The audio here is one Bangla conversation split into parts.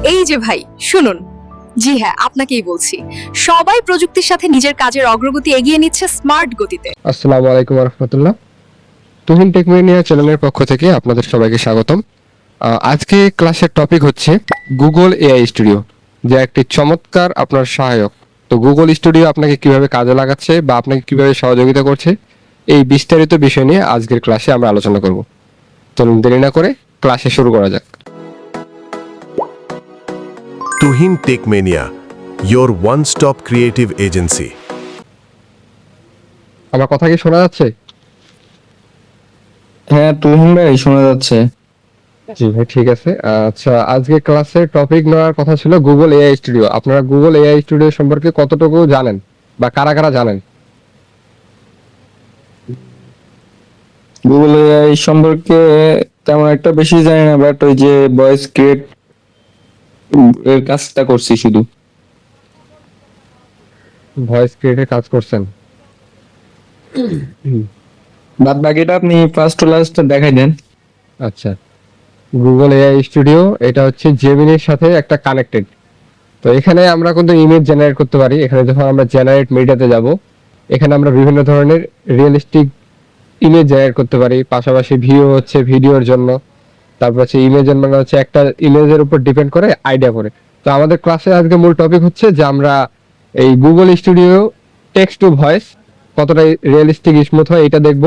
এই যে ভাই শুনুন, জি হ্যাঁ আপনাকেই বলছি, সবাই প্রযুক্তির সাথে নিজের কাজের অগ্রগতি এগিয়ে নিচ্ছে স্মার্ট গতিতে। আসসালামু আলাইকুম রাহমাতুল্লাহ। তুহিন টেকমিনিয়া চ্যানেলের পক্ষ থেকে আপনাদের সবাইকে স্বাগতম। আজকে ক্লাসের টপিক হচ্ছে গুগল এআই স্টুডিও, যা একটি চমৎকার আপনার সহায়ক। তো গুগল স্টুডিও আপনাকে কিভাবে কাজে লাগাচ্ছে বা আপনাকে কিভাবে সহযোগিতা করছে, এই বিস্তারিত বিষয় নিয়ে আজকের ক্লাসে আমরা আলোচনা করব। চলুন দেরি না করে ক্লাসে শুরু করা যাক। Tuhin Techmania, your one-stop creative agency. আমার কথা কি শোনা যাচ্ছে? হ্যাঁ তুহিন ভাই শোনা যাচ্ছে। জি ভাই ঠিক আছে। আচ্ছা, আজকে ক্লাসের টপিক নেওয়ার কথা ছিল গুগল এআই স্টুডিও। আপনারা গুগল এআই স্টুডিও সম্পর্কে কতটুকু জানেন বা কারা কারা জানেন? গুগল এআই সম্পর্কে তেমন একটা বেশি জানি না, বাট ওই যে ভয়েস ক্রিয়েট এর কাজটা করছি শুধু। ভয়েস ক্রিয়েটে কাজ করছেন? বাদ বাকিটা আপনি ফার্স্ট টু লাস্ট দেখাই দেন। আচ্ছা, গুগল এআই স্টুডিও এটা হচ্ছে জেমিনির সাথে একটা কানেক্টেড। তো এখানে আমরা কিন্তু ইমেজ জেনারেট করতে পারি। এখানে যখন আমরা জেনারেট মিডিয়াতে যাব, এখানে আমরা বিভিন্ন ধরনের রিয়েলিস্টিক ইমেজ জেনারেট করতে পারি। পাশাপাশি ভিউ হচ্ছে ভিডিওর জন্য, তারপর হচ্ছে ইমেজের মানে হচ্ছে একটা ইমেজের উপর ডিপেন্ড করে আইডিয়া করে। তো আমাদের ক্লাসে আজকে মূল টপিক হচ্ছে যে আমরা এই Google studio text to voice কতটা রিয়েলিস্টিক স্মুথ হয় এটা দেখব।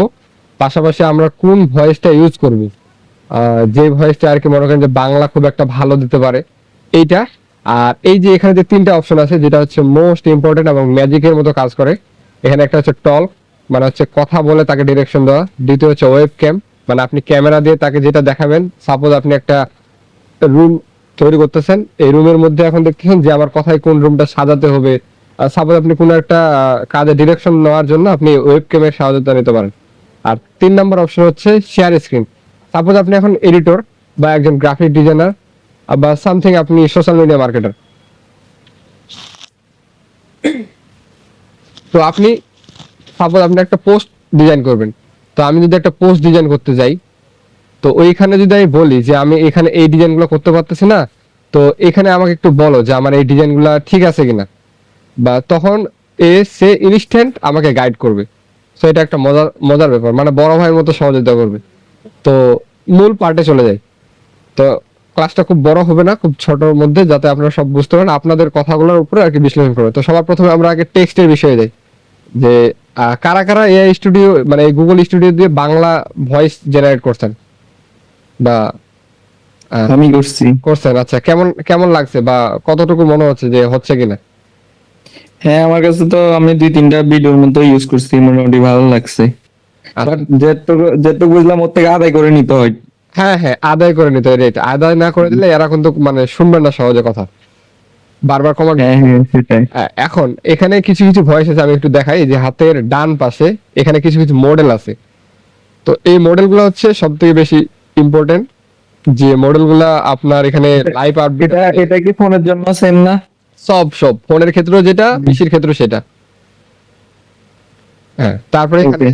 পাশাপাশি আমরা কোন ভয়েসটা ইউজ করব, যে ভয়েসটা আর কি মনে করেন যে বাংলা খুব একটা ভালো দিতে পারে এইটা। আর এই যে এখানে যে তিনটা অপশন আছে, যেটা হচ্ছে মোস্ট ইম্পর্টেন্ট এবং ম্যাজিকের মতো কাজ করে। এখানে একটা হচ্ছে টল, মানে হচ্ছে কথা বলে তাকে ডিরেকশন দেওয়া। দ্বিতীয় হচ্ছে ওয়েব ক্যাম, মানে আপনি ক্যামেরা দিয়ে তাকে যেটা দেখাবেন। সাপোজ আপনি একটা রুম তৈরি করতেছেন, এই রুমের মধ্যে এখন দেখতেছেন যে আমার কথায় কোন রুমটা সাজাতে হবে। সাপোজ আপনি কোনো একটা কাজে ডিরেকশন নেওয়ার জন্য আপনি ওয়েব ক্যামের সহায়তা নিতে পারেন। আর 3 নম্বর অপশন হচ্ছে শেয়ার স্ক্রিন। সাপোজ আপনি এখন এডিটর বা একজন গ্রাফিক ডিজাইনার বা সামথিং, আপনি সোশ্যাল মিডিয়া মার্কেটার। তো আপনি সাপোজ আপনি একটা পোস্ট ডিজাইন করবেন। তো আমি যদি একটা পোস্ট ডিজাইন করতে যাই, তো ওইখানে যদি আমি বলি যে আমি এখানে এই ডিজাইনগুলো করতে পারতেছি না, তো এখানে আমাকে একটু বলো যে আমার এই ডিজাইনগুলো ঠিক আছে কিনা, বা তখন সে ইনস্ট্যান্ট আমাকে গাইড করবে। সো এটা একটা মজার মজার ব্যাপার, মানে বড় ভাইয়ের মতো সহযোগিতা করবে। তো মূল পার্টে চলে যাই। তো ক্লাসটা খুব বড় হবে না, খুব ছোটর মধ্যে, যাতে আপনারা সব বুঝতে পারেন, আপনাদের কথাগুলোর উপরে আর কি বিশ্লেষণ করবে। তো সবার প্রথমে আমরা আগে টেক্সটের বিষয়ে যাই, যে কারা কারা এআই স্টুডিও মানে এই গুগল স্টুডিও দিয়ে বাংলা ভয়েস জেনারেট করছেন বা আমি করছি। করছেন? আচ্ছা, কেমন কেমন লাগছে বা কতটুকু মনে হচ্ছে যে হচ্ছে কিনা? হ্যাঁ আমার কাছে তো আমি 2-3টা ভিডিওর মধ্যে ইউজ করছি, মোটামুটি ভালো লাগছে। বাট যেটুকু বুঝলাম ওর থেকে আদায় করে নিতে হয়। হ্যাঁ হ্যাঁ, আদায় করে নিতে হবে। আদায় না করে দিলে এরা কিন্তু মানে শুনবেন না সহজে কথা, বারবার কমা। হ্যাঁ হ্যাঁ সেটাই। এখন এখানে কিছু কিছু ভয়েস আছে, আমি একটু দেখাই। যে হাতের ডান পাশে এখানে কিছু কিছু মডেল আছে। তো এই মডেলগুলো হচ্ছে সব থেকে বেশি ইম্পর্টেন্ট, যে মডেলগুলা আপনার এখানে লাইভ আপডেট। এটা কি ফোনের জন্য সেম না? সব সব ফোনের ক্ষেত্রেও যেটা, পিসির ক্ষেত্রেও সেটা। হ্যাঁ, তারপরে এখানে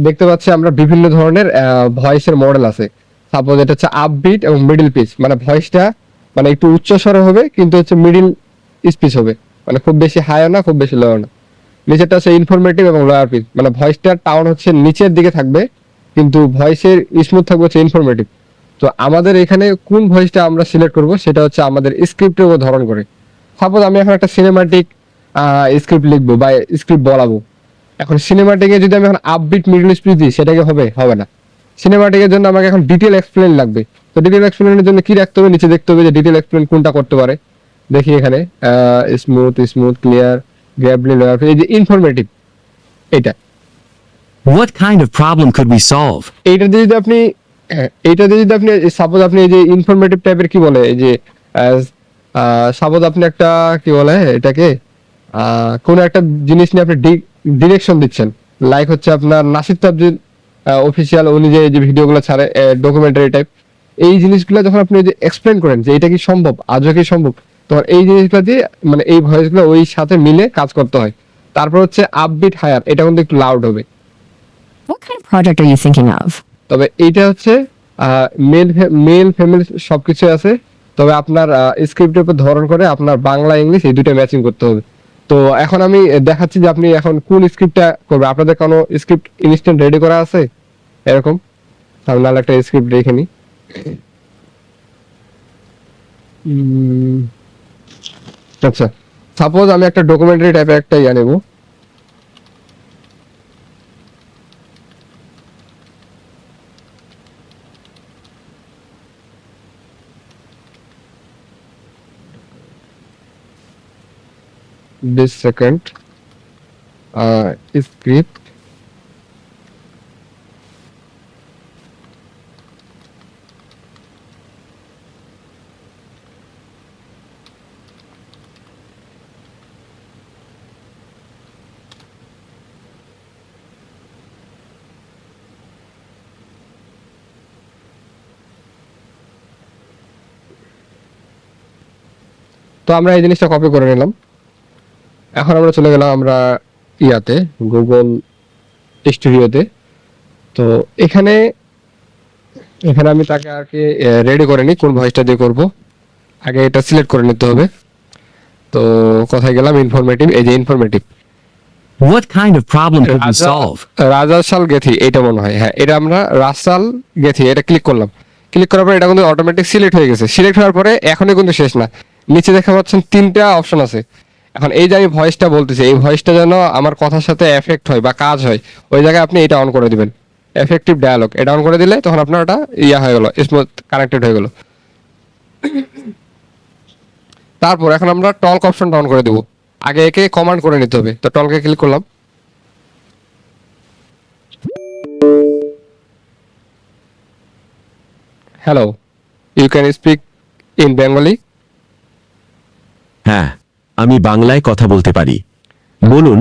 দেখতে পাচ্ছি আমরা বিভিন্ন ধরনের ভয়েসের মডেল আছে। সাপোজ এটা হচ্ছে আপবিট এবং মিডল পিচ, মানে ভয়েসটা মানে একটু উচ্চ স্বরে হবে কিন্তু হচ্ছে মিডল স্পিচ হবে, মানে খুব বেশি হাইও না খুব বেশি লোও না। নিচেরটা হচ্ছে ইনফরমেটিভ এবং লোয়ার পিচ, মানে ভয়েসটার টাউন হচ্ছে নিচের দিকে থাকবে কিন্তু ভয়েসের স্মুথ থাকবে হচ্ছে ইনফরমেটিভ। তো আমাদের এখানে কোন ভয়েসটা আমরা সিলেক্ট করব সেটা হচ্ছে আমাদের স্ক্রিপ্টের উপর ধরন করে। সাপোজ আমি এখন একটা সিনেমাটিক স্ক্রিপ্ট লিখবো বা স্ক্রিপ্ট বলাবো। এখন সিনেমাটিকে যদি আমি এখন আপবিট মিডল স্পিচ দিই, সেটাকে হবে না। সিনেমাটিকের জন্য আমাকে এখন ডিটেল এক্সপ্লেন লাগবে। তো ডিটেল এক্সপ্লেনের জন্য কি রাখতে হবে, নিচে দেখতে হবে যে ডিটেল এক্সপ্লেন কোনটা করতে পারে। দেখি এখানে স্মুথ ক্লিয়ার গ্র্যাবলি লোয়ার, এই যে ইনফরমেটিভ এটা। What kind of problem could we solve? এইটা দিয়ে যদি আপনি সাপোজ আপনি এই যে ইনফরমেটিভ টাইপের কি বলে, এই যে সাপোজ আপনি একটা কি বলে এটাকে, কোন একটা জিনিস নিয়ে আপনি ডিরেকশন দিচ্ছেন, লাইক হচ্ছে আপনার নাসির তাবজিল অফিসিয়াল অনুযায়ী যে ভিডিওগুলো ছাড়ে ডকুমেন্টারি টাইপ, এই জিনিসগুলো যখন আপনি যে এক্সপ্লেন করেন যে এটা কি সম্ভব, আজও কি সম্ভব, তখন এই জিনিসগুলো দিয়ে মানে এই ভয়েসগুলো ওই সাথে মিলে কাজ করতে হয়। তারপর হচ্ছে আপবিট হায়ার, এটা কিন্তু একটু লাউড হবে। What kind of project are you thinking of? তবে এইটা হচ্ছে মেল ফিমেল সবকিছু আছে। তবে আপনার স্ক্রিপ্টের উপর ধরন করে আপনার বাংলা ইংলিশ এই দুটো ম্যাচিং করতে হবে। তো এখন আমি দেখাচ্ছি যে আপনি এখন কোন স্ক্রিপ্টটা করবেন। আপনাদের কোনো স্ক্রিপ্ট ইনস্ট্যান্ট রেডি করা আছে এরকম? আমি নাহলে একটা স্ক্রিপ্ট রেখে নিই। আচ্ছা, সাপোজ আমি একটা ডকুমেন্টারি টাইপের একটা ইয়া নেব। This second script তো আমরা এই জিনিসটা কপি করে নিলাম। এখন আমরা চলে গেলাম আমরা ইয়াতে গুগল স্টুডিওতে। তো এখানে আমি তাকে আর কি রেডি করে নিই কোন ভয়েসটা দিয়ে করব। আগে এটা সিলেক্ট করে নিতে হবে। তো কোথায় গেলাম? ইনফরমেটিভ, এই যে informative. What kind of problem could we solve? রাজাশাল গেথি, এটা মনে হয়, হ্যাঁ এটা আমরা রাসাল গেথি এটা ক্লিক করলাম। ক্লিক করার পরে এটা কিন্তু অটোমেটিক সিলেক্ট হয়ে গেছে। সিলেক্ট হওয়ার পরে এখনই কিন্তু শেষ না, নিচে দেখা পাচ্ছেন 3টা অপশন আছে। এখন এই যে আমি ভয়েসটা বলতেছি, এই ভয়েসটা যেন আমার কথার সাথে এফেক্ট হয় বা কাজ হয়, ওই জায়গায় আপনি এটা অন করে দিবেন, এফেক্টিভ ডায়ালগ। এটা অন করে দিলে তখন আপনার ওটা ইয়া হয়ে গেল, স্মুথ কানেক্টেড হয়ে গেল। তারপর এখন আমরা টল্ক অপশনটা অন করে দেবো। আগে একে কমান্ড করে নিতে হবে। তো টলকে ক্লিক করলাম। Hello, you can speak in Bengali. হ্যাঁ, আমি বাংলায় কথা বলতে পারি। বলুন,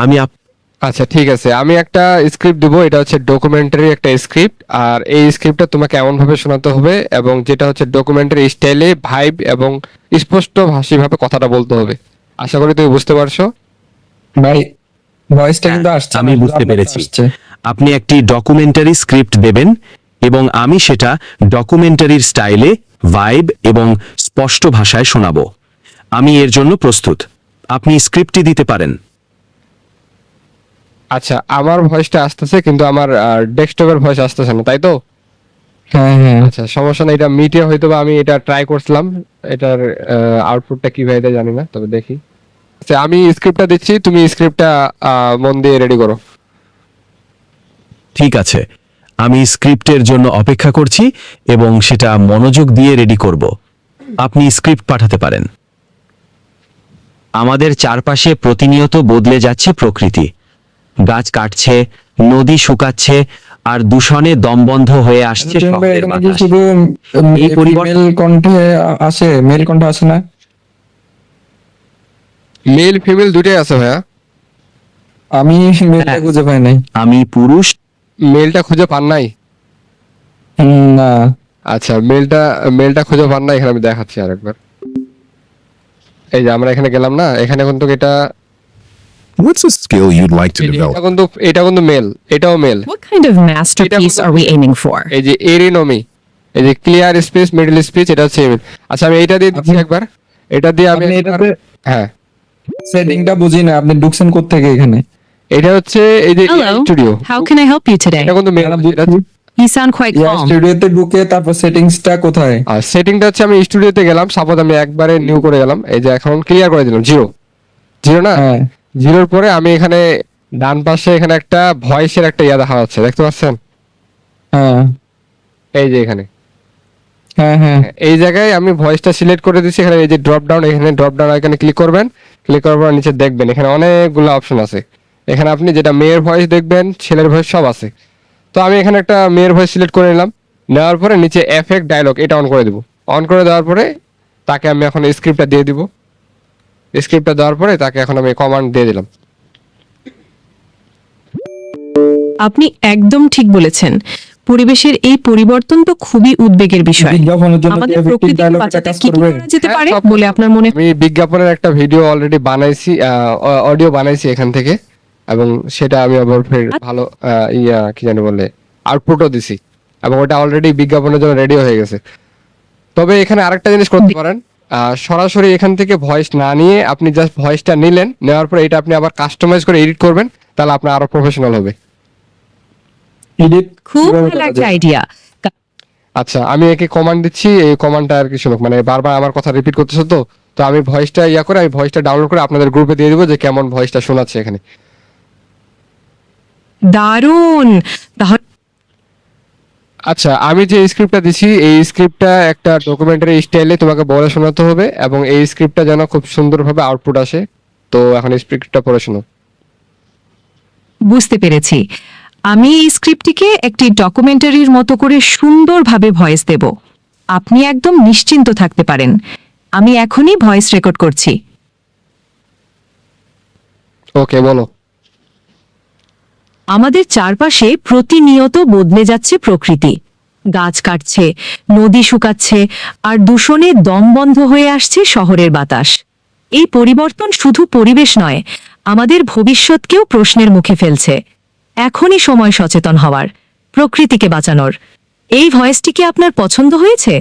আমি আচ্ছা ঠিক আছে, আমি একটা স্ক্রিপ্ট দিব। এটা হচ্ছে ডকুমেন্টারি একটা স্ক্রিপ্ট। আর এই স্ক্রিপ্টটা তোমাকে এমন ভাবে শোনাতে হবে এবং যেটা হচ্ছে ডকুমেন্টারি স্টাইলে ভাইব এবং স্পষ্ট ভাষীভাবে কথাটা বলতে হবে। আশা করি তুমি বুঝতে পারছো। ভাই ভয়েসটা কিন্তু আসছে, আমি না, বুঝতে আপনার পেরেছি। আসছে। আপনি একটি ডকুমেন্টারি স্ক্রিপ্ট দেবেন এবং আমি সেটা ডকুমেন্টারির স্টাইলে, ভাইব এবং স্পষ্ট ভাষায় শোনাবো। আমি এর জন্য প্রস্তুত। আপনি স্ক্রিপ্টটি দিতে পারেন। আচ্ছা, আমার ভয়েসটা আসতেছে কিন্তু আমার ডেস্কটপের ভয়েস আসতেছে না, তাই তো? হ্যাঁ হ্যাঁ, আচ্ছা সমস্যা না, এটা মিটে হয়তো বা আমি এটা ট্রাই করছিলাম, এটার আউটপুটটা কি ভাই এটা জানি না, তবে দেখি। আচ্ছা আমি স্ক্রিপ্টটা দিচ্ছি, তুমি স্ক্রিপ্টটা মন দিয়ে রেডি করো। ঠিক আছে, আমি স্ক্রিপ্টের জন্য অপেক্ষা করছি এবং সেটা মনোযোগ দিয়ে রেডি করব। আপনি স্ক্রিপ্ট পাঠাতে পারেন। আমাদের চারপাশে প্রতিনিয়ত বদলে যাচ্ছে প্রকৃতি। গাছ কাটছে, নদী শুকাচ্ছে, আর দূষণে দমবন্ধ হয়ে আসছে আচ্ছা, শহরের এখানে কি বাতাস। শুধু এই পরিবর্তন- মেল কণ্ঠে আসে, মেল কণ্ঠ আসে না? মেল ফিমেল দুটোই আছে ভাইয়া। আমি মেলটা হ্যাঁ। খুঁজে পাই নাই। আমি পুরুষ। মেলটা খুঁজে পান নাই? না, আচ্ছা মেলটা খুঁজে পান না, এখানে আমি দেখাচ্ছি আরেকবার। এই যে আমরা এখানে গেলাম না, এখানে কিন্তু এটা What's a skill you'd like to develop? এটা কিন্তু মেল, এটাও mail. What kind of masterpiece are we aiming for? এই যে এরিনোমি, এই যে ক্লিয়ার স্পেস, মিডল স্পিচ, এটা হচ্ছে email। আচ্ছা আমি এটা দিয়ে দিচ্ছি একবার, এটা দিয়ে আমি আপনি একবার- এটাতে হ্যাঁ সেটিংটা বুঝি না, আপনি ঢুকছেন কোত্থেকে এখানে? এটা হচ্ছে এই যে Hello. Studio, How can I help you today? এটা কিন্তু mail. You sound quite calm. স্টুডিওতে ঢুকে তারপর সেটিংসটা কোথায়? আর সেটিংটা হচ্ছে আমি স্টুডিওতে গেলাম, সাপোজ আমি একবারে নিউ করে গেলাম, এই যে এখন ক্লিয়ার করে দিলাম, জিরো না, হ্যাঁ জিরোর পরে আমি এখানে ডান পাশে এখানে একটা ভয়েসের একটা ইয়া দেখা যাচ্ছে, দেখতে পাচ্ছেন? হ্যাঁ এই যে এখানে হ্যাঁ হ্যাঁ, এই জায়গায় আমি ভয়েসটা সিলেক্ট করে দিচ্ছি। এখানে এই যে ড্রপ ডাউন, এখানে ড্রপ ডাউন আইকনে ক্লিক করবেন। ক্লিক করার পর নিচে দেখবেন এখানে অনেকগুলো অপশন আছে। এখানে আপনি যেটা মেয়ের ভয়েস দেখবেন, ছেলের ভয়েস সব আছে। তো আমি এখানে একটা মেয়ের ভয়েস সিলেক্ট করে নিলাম। নেওয়ার পরে নিচে এফেক্ট ডায়লগ এটা অন করে দেব। অন করে দেওয়ার পরে তাকে আমি এখন স্ক্রিপ্টটা দিয়ে দিব। স্ক্রিপ্টটা দেওয়ার পরে তাকে এখন আমি কমান্ড দিয়ে দিলাম। আপনি একদম ঠিক বলেছেন। পরিবেশের এই পরিবর্তন তো খুবই উদ্বেগের বিষয়। বিজ্ঞাপনের জন্য আমাদের এফেক্টিভ প্রকৃতিকে ডায়লগটা বাঁচাতে কাজ কি কি করবে? করা যেতে হ্যাঁ, পারে সব বলে আপনার মনে আমি বিজ্ঞাপনের একটা ভিডিও অলরেডি বানাইছি, অডিও বানাইছি এখান থেকে, এবং সেটা আমি আবার ফের ভালো কি জানি বলে আউটপুটও দিছি, এবং ওটা অলরেডি বিজ্ঞাপনের জন্য রেডি হয়ে গেছে। তো তবে এখানে আরেকটা জিনিস করতে পারেন, সরাসরি এখান থেকে ভয়েস না নিয়ে আপনি জাস্ট ভয়েসটা নিলেন, নেওয়ার পরে এটা আপনি আবার কাস্টমাইজ করে এডিট করবেন, তাহলে আপনার আরো প্রফেশনাল হবে। এডিট খুব ভালো একটা আইডিয়া। আচ্ছা, আমি একে কমান্ড দিচ্ছি, এই কমান্ডটা আর কি শুনুক, মানে বারবার আমার কথা রিপিট করতেছে তো, তো আমি ভয়েসটা করে আমি ভয়েসটা ডাউনলোড করে আপনাদের গ্রুপে দিয়ে দিব যে কেমন ভয়েসটা শোনাচ্ছে এখানে। দারুণ। তাহলে আচ্ছা, আমি যে স্ক্রিপ্টটা দিছি এই স্ক্রিপ্টটা একটা ডকুমেন্টারি স্টাইলে তোমাকে বলে শোনাতে হবে, এবং এই স্ক্রিপ্টটা যেন খুব সুন্দরভাবে আউটপুট আসে। তো এখন স্ক্রিপ্টটা পড়ে শোনো। বুঝতে পেরেছি। আমি এই স্ক্রিপ্টটিকে একটি ডকুমেন্টারির মতো করে সুন্দরভাবে ভয়েস দেব। আপনি একদম নিশ্চিন্ত থাকতে পারেন। আমি এখনই ভয়েস রেকর্ড করছি। ওকে, বলো। আমাদের চারপাশে প্রতিনিয়ত বদলে যাচ্ছে প্রকৃতি। গাছ কাটছে, নদী শুকাচ্ছে, আর দূষণে দম বন্ধ হয়ে আসছে শহরের বাতাস। এই পরিবর্তন শুধু পরিবেশ নয়, আমাদের ভবিষ্যৎকেও প্রশ্নের মুখে ফেলছে। এখনই সময় সচেতন হওয়ার, প্রকৃতিকে বাঁচানোর। এই ভয়েসটি কি আপনার পছন্দ হয়েছে?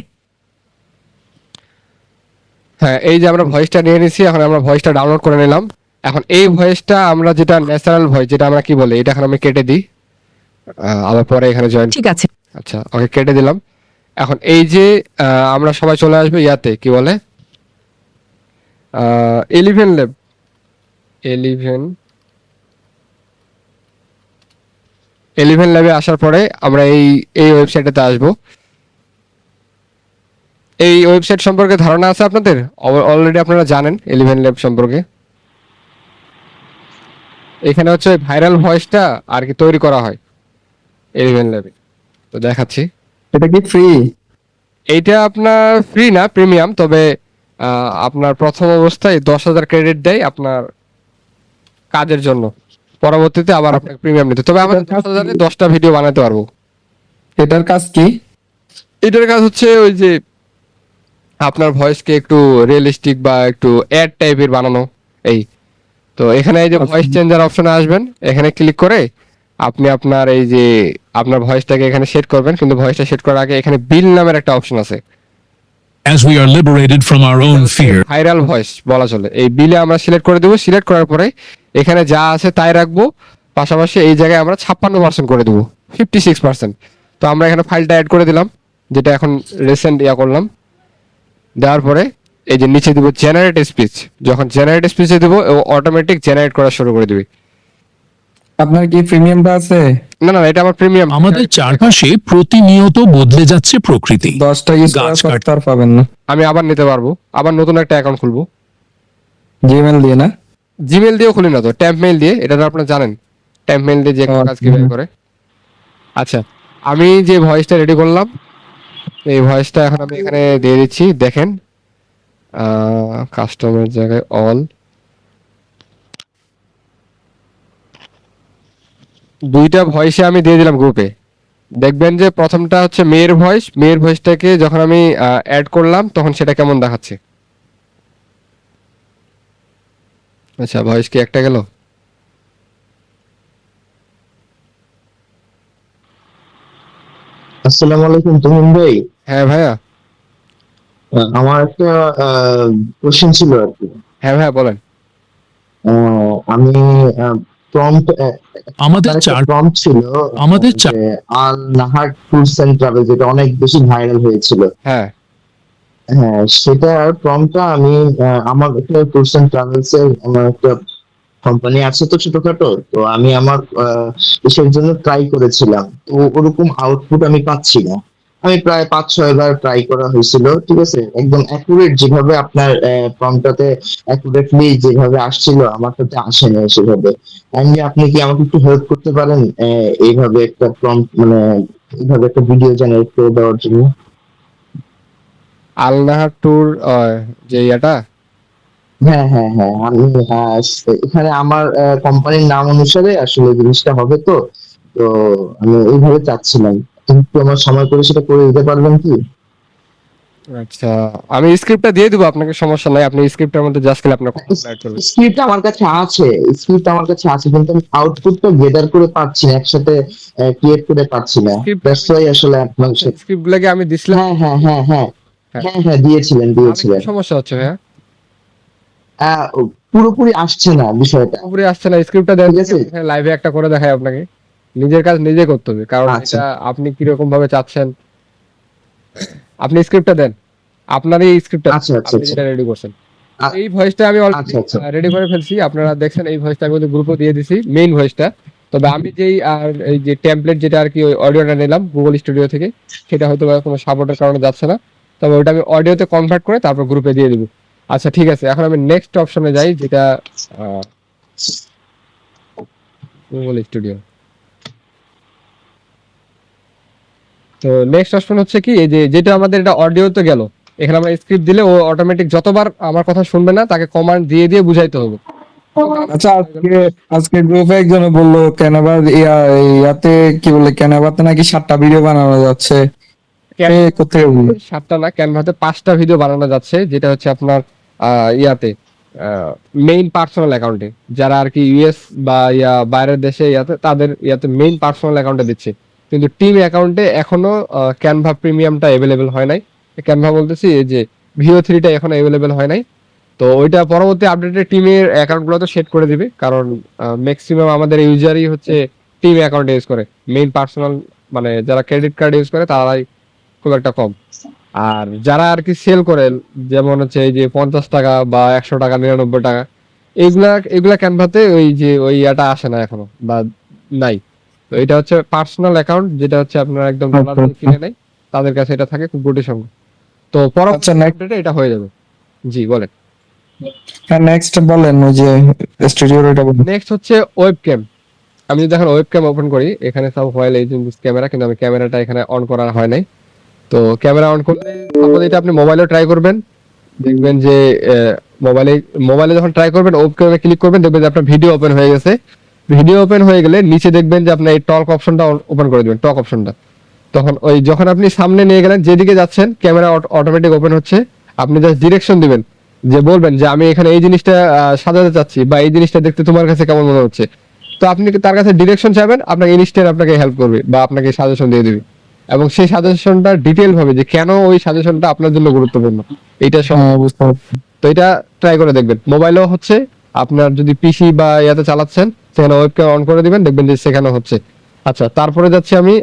হ্যাঁ, এই যে আমরা ভয়েসটা নিয়ে নিছি, এখন আমরা ভয়েসটা ডাউনলোড করে নিলাম। এখন এই ভয়েসটা আমরা যেটা ন্যাচারাল ভয়েস, যেটা আমরা কি বলি, এটা এখন আমি কেটে দিই, আবার পরে এখানে জয়েন। ঠিক আছে। আচ্ছা, ওকে, কেটে দিলাম। এখন এই যে আমরা সবাই চলে আসবে ইয়াতে, কি বলে, 11 ল্যাব, 11 ল্যাবে আসার পরে আমরা এই ওয়েবসাইটে আসবো। এই ওয়েবসাইট সম্পর্কে ধারণা আছে আপনাদের? অলরেডি আপনারা জানেন 11 ল্যাব সম্পর্কে। এখানে হচ্ছে ভাইরাল ভয়েসটা আর কি তৈরি করা হয় 11 ল্যাবে। তো দেখাচ্ছি। এটা কি ফ্রি? এইটা আপনার ফ্রি না, প্রিমিয়াম। তবে আপনার প্রথম অবস্থায় 10,000 ক্রেডিট দেয় আপনার কাজের জন্য, পরবর্তীতে আবার আপনাকে প্রিমিয়াম নিতে। তবে আমাদের 10,000-এ 10টা ভিডিও বানাতে পারবো। এটার কাজ কি? এটার কাজ হচ্ছে ওই যে আপনার ভয়েসকে একটু রিয়েলিস্টিক বা একটু অ্যাড টাইপের বানানো। এই তো এখানে এই যে ভয়েস চেঞ্জার অপশনে আসবেন, এখানে ক্লিক করে আপনি আপনার এই যে আপনার ভয়েসটাকে এখানে সেট করবেন, কিন্তু ভয়েসটা সেট করার আগে এখানে বিল নামের একটা অপশন আছে। As we are liberated from our own fear, viral voice বলা চলে। এই বিলে আমরা সিলেক্ট করে দেবো। সিলেক্ট করার পরে এখানে যা আছে তাই রাখবো, পাশাপাশি এই জায়গায় আমরা 56% করে দেবো, 56%। তো আমরা এখানে ফাইলটা অ্যাড করে দিলাম, যেটা এখন রিসেন্ট করলাম। দেওয়ার পরে এই যে নিচে দিব জেনারেট স্পিচ। যখন জেনারেট স্পিচে দেবো, ও অটোমেটিক জেনারেট করা শুরু করে দিবে। আপনার কি প্রিমিয়ামটা আছে? না না, এটা আমার প্রিমিয়াম। আমাদের চারপাশে প্রতিনিয়ত বদলে যাচ্ছে প্রকৃতি। 10টা ইউজ গাছ করার পর আর পাবেন না। আমি আবার নিতে পারবো, আবার নতুন একটা অ্যাকাউন্ট খুলবো। জিমেল দিয়ে না? জিমেল দিয়েও খুলি না, তো ট্যাম্প মেইল দিয়ে। এটা তো আপনারা জানেন, ট্যাম্প মেইল দিয়ে যে কোনো কাজ কিভাবে করে। আচ্ছা, আমি যে ভয়েসটা রেডি করলাম, এই ভয়েসটা এখন আমি এখানে দিয়ে দিচ্ছি। দেখেন, কাস্টমের জায়গায় অল, দুইটা ভয়েসে আমি দিয়ে দিলাম গ্রুপে। দেখবেন যে প্রথমটা হচ্ছে মেয়ের ভয়েস। মেয়ের ভয়েসটাকে যখন আমি অ্যাড করলাম, তখন সেটা কেমন দেখাচ্ছে। আচ্ছা, ভয়েস কি একটা গেল? আসসালামু আলাইকুম তুমিন ভাই। হ্যাঁ ভাইয়া। আমার একটা কোশ্চেন ছিল আর কি। হ্যাঁ ভাইয়া, বলেন। আমি প্রম্পট আমাদের চার প্রম্পট ছিল আমাদের যে আল নাহার ট্যুরস এন্ড ট্রাভেল, যেটা অনেক বেশি ভাইরাল হয়েছিল। হ্যাঁ হ্যাঁ, সেটার প্রম্পটটা আমি আমার একটা ট্যুরস এন্ড ট্রাভেলস এর আমার একটা কোম্পানি আছে তো ছোটখাটো, তো আমি আমার ইসের জন্য ট্রাই করেছিলাম, তো ওরকম আউটপুট আমি পাচ্ছি না। আমি প্রায় 5-6 বার ট্রাই করা হয়েছিল, ঠিক আছে, একদম অ্যাকুরেট যেভাবে আপনার প্রম্পটটাতে অ্যাকুরেটলি যেভাবে আসছিল আমারটাতে আসেনি সেভাবে। এন্ড আপনি কি আমাকে একটু হেল্প করতে পারেন এইভাবে একটা প্রম্পট, মানে এইভাবে একটা ভিডিও জেনারেট করে দেওয়ার জন্য? আলনাহার ট্যুর, যে ইয়াটা। হ্যাঁ হ্যাঁ হ্যাঁ, আমি এখানে আমার কোম্পানির নাম অনুসারে আসলে জিনিসটা হবে তো, তো আমি এইভাবে চাচ্ছিলাম, কিন্তু আমার সময় করে সেটা করে দিতে পারবেন কি? আচ্ছা, আমি স্ক্রিপ্টটা দিয়ে দিব আপনাকে, সমস্যা নাই। আপনি স্ক্রিপ্টের মধ্যে জাস্ট খালি আপনার কথা অ্যাড করবেন। স্ক্রিপ্ট আমার কাছে আছে, স্ক্রিপ্ট আমার কাছে আছে, কিন্তু আমি আউটপুটটা গেদার করে পাচ্ছি না, একসাথে ক্রিয়েট করে পাচ্ছি না। দ্যাটস ওয়াই আসলে আপনার সাথে। স্ক্রিপ্ট লাগে আমি দিছিলাম। হ্যাঁ হ্যাঁ হ্যাঁ হ্যাঁ হ্যাঁ। হ্যাঁ হ্যাঁ দিয়েছিলেন আরেকটা সমস্যা হচ্ছে ভাইয়া, আহ, পুরোপুরি আসছে না বিষয়টা। পুরোপুরি আসছে না, স্ক্রিপ্টটা দেন, ঠিক আছে। লাইভে একটা করে দেখাই আপনাকে, নিজের কাজ নিজে করতে হবে, কারণ আচ্ছা এটা আপনি কিরকম ভাবে চাচ্ছেন। আপনি স্ক্রিপ্টটা দেন, আপনার এই স্ক্রিপ্টটা আচ্ছা আচ্ছা আপনি আচ্ছা যেটা রেডি করছেন, আ- এই ভয়েসটা আমি অলরেডি আচ্ছা আচ্ছা রেডি করে ফেলছি, আপনারা দেখছেন এই ভয়েসটা আমি গ্রুপে দিয়ে দিছি, মেইন ভয়েসটা। তবে আমি যেই আর এই যে টেমপ্লেট যেটা আর কি ওই অডিওটা নিলাম গুগল স্টুডিও থেকে, সেটা হয়তো বা কোনো সাপোর্টের কারণে যাচ্ছে না, তবে ওটা আমি অডিওতে কনভার্ট করে তারপর গ্রুপে দিয়ে দিব। আচ্ছা ঠিক আছে, এখন আমি নেক্সট অপশনে যাই, যেটা গুগল স্টুডিও। তো নেক্সট অপশন হচ্ছে কি, এই যে যেটা আমাদের এটা অডিওতে গেল, এখানে আমরা স্ক্রিপ্ট দিলে ও অটোমেটিক যতবার আমার কথা শুনবে না তাকে কমান্ড দিয়ে দিয়ে বুঝাইতে হবে। আচ্ছা আজকে গ্রুপে একজন বললো ক্যানভার ইয়াতে কি বলে ক্যানভাতে নাকি 7টা ভিডিও বানানো যাচ্ছে। কোথায় বললো? 7টা না, ক্যানভাতে 5টা ভিডিও বানানো যাচ্ছে, যেটা হচ্ছে আপনার ইয়াতে মেইন পার্সোনাল অ্যাকাউন্টে, যারা আর কি ইউএস বা বাইরের দেশে ইয়াতে তাদের ইয়াতে মেইন পার্সোনাল অ্যাকাউন্টে দিচ্ছে, কিন্তু টিম অ্যাকাউন্টে এখনো ক্যানভা প্রিমিয়ামটা অ্যাভেলেবেল হয় নাই। ক্যানভা বলতেছি এই যে ভিও3টা এখনো অ্যাভেলেবেল হয় নাই। তো ওইটা পরবর্তী আপডেটে টিমের অ্যাকাউন্টগুলো তো সেট করে দিবে, কারণ ম্যাক্সিমাম আমাদের ইউজারই হচ্ছে টিম অ্যাকাউন্ট ইউজ করে, মেইন পার্সোনাল মানে যারা ক্রেডিট কার্ড ইউজ করে তারাই খুব একটা কম। আর যারা আর কি সেল করে, যেমন হচ্ছে এই যে 50 টাকা বা 100 টাকা 99 টাকা, এগুলা এগুলা ক্যানভাতে ওই যে ওই ইয়াটা আসে না এখনো বা নাই। তো এটা হচ্ছে পার্সোনাল অ্যাকাউন্ট, যেটা হচ্ছে আপনারা একদম ডলার দিয়ে কিনে নেয়, তাদের কাছে এটা থাকে খুব গুটি সঙ্গে। তো পরবর্তী আচ্ছা আপডেটে এটা হয়ে যাবে। জি বলেন। নেক্সট বলেন ওই যে স্টুডিওর এটা বলেন। নেক্সট হচ্ছে ওয়েবক্যাম। আমি যদি এখন ওয়েবক্যাম ওপেন করি, এখানে সব হোয়াইল এজেন্ট ক্যামেরা, কিন্তু আমি ক্যামেরাটা এখানে অন করা হয় নাই। তো ক্যামেরা অন করলে সাপোজ এটা আপনি মোবাইলেও ট্রাই করবেন, দেখবেন যে মোবাইলে যখন ট্রাই করবেন ওয়েবক্যামে ক্লিক করবেন, দেখবেন যে আপনার ভিডিও ওপেন হয়ে গেছে। ভিডিও ওপেন হয়ে গেলে নিচে দেখবেন যে আপনার এই টক অপশনটা ওপেন করে দিবেন, টক অপশনটা। তখন ওই যখন আপনি সামনে নিয়ে গেলেন, যেদিকে যাচ্ছেন ক্যামেরা অটোমেটিক ওপেন হচ্ছে, আপনি জাস্ট ডিরেকশন দিবেন, যে বলবেন যে আমি এখানে এই জিনিসটা সাজাতে চাচ্ছি, বা এই জিনিসটা দেখতে তোমার কাছে কেমন মনে হচ্ছে। তো আপনি তার কাছে ডিরেকশন চাইবেন, আপনাকে ইনস্ট্যান্ট আপনাকে হেল্প করবে বা আপনাকে সাজেশন দিয়ে দিবে, এবং সেই সাজেশনটা ডিটেইল ভাবে যে কেন ওই সাজেশনটা আপনার জন্য গুরুত্বপূর্ণ এইটা সব। বুঝতে পারছি। তো এটা ট্রাই করে দেখবেন, মোবাইলেও হচ্ছে, আপনার যদি পিসি বা ইয়াতে চালাচ্ছেন সেখানে ওয়েবক্যাম অন করে দিবেন, দেখবেন যে সেখানে হচ্ছে। আচ্ছা তারপরে যাচ্ছি আমি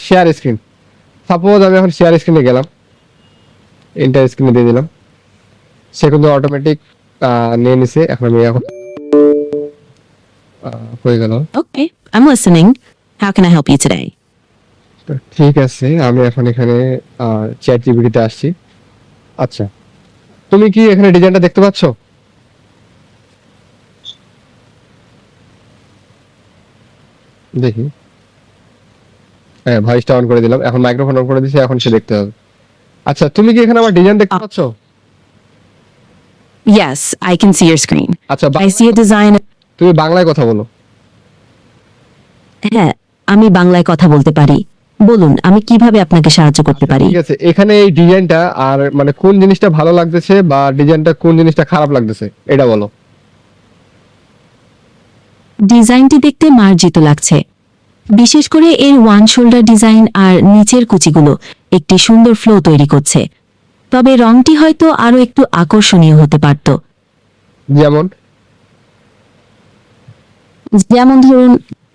শেয়ার স্ক্রিন। সাপোজ আমি এখন শেয়ার স্ক্রিনে গেলাম, ইন্টার স্ক্রিনে দিয়ে দিলাম, সে কিন্তু অটোমেটিক নিয়ে নিছে। এখন আমি এখন হয়ে গেল। Okay, I'm listening. How can I help you today? তো ঠিক আছে, আমি এখন এখানে চ্যাট জিপিটিতে আসছি। আচ্ছা তুমি কি এখানে ডিজাইনটা দেখতে পাচ্ছ? দেখি, হ্যাঁ ভয়েসটা অন করে দিলাম, এখন মাইক্রোফোন অন করে দিয়েছি, এখন সে দেখতে হবে। আচ্ছা তুমি কি এখানে আমার ডিজাইন দেখতে পাচ্ছ? Yes, I can see your screen. আচ্ছা I see a design. তুমি বাংলায় কথা বলো। হ্যাঁ, আমি বাংলায় কথা বলতে পারি। বলুন, আমি কিভাবে আপনাকে সাহায্য করতে পারি? ঠিক আছে, এখানে এই ডিজাইনটা আর মানে কোন জিনিসটা ভালো লাগতেছে বা ডিজাইনটা কোন জিনিসটা খারাপ লাগতেছে এটা বলো। ডিজাইনটি দেখতে মার্জিত লাগছে, বিশেষ করে এর ওয়ান শোল্ডার ডিজাইন আর নিচের কুচিগুলো একটি সুন্দর ফ্লো তৈরি করছে। তবে রংটি হয়তো আরো একটু আকর্ষণীয় হতে পারত। যেমন যেমন ধরুন,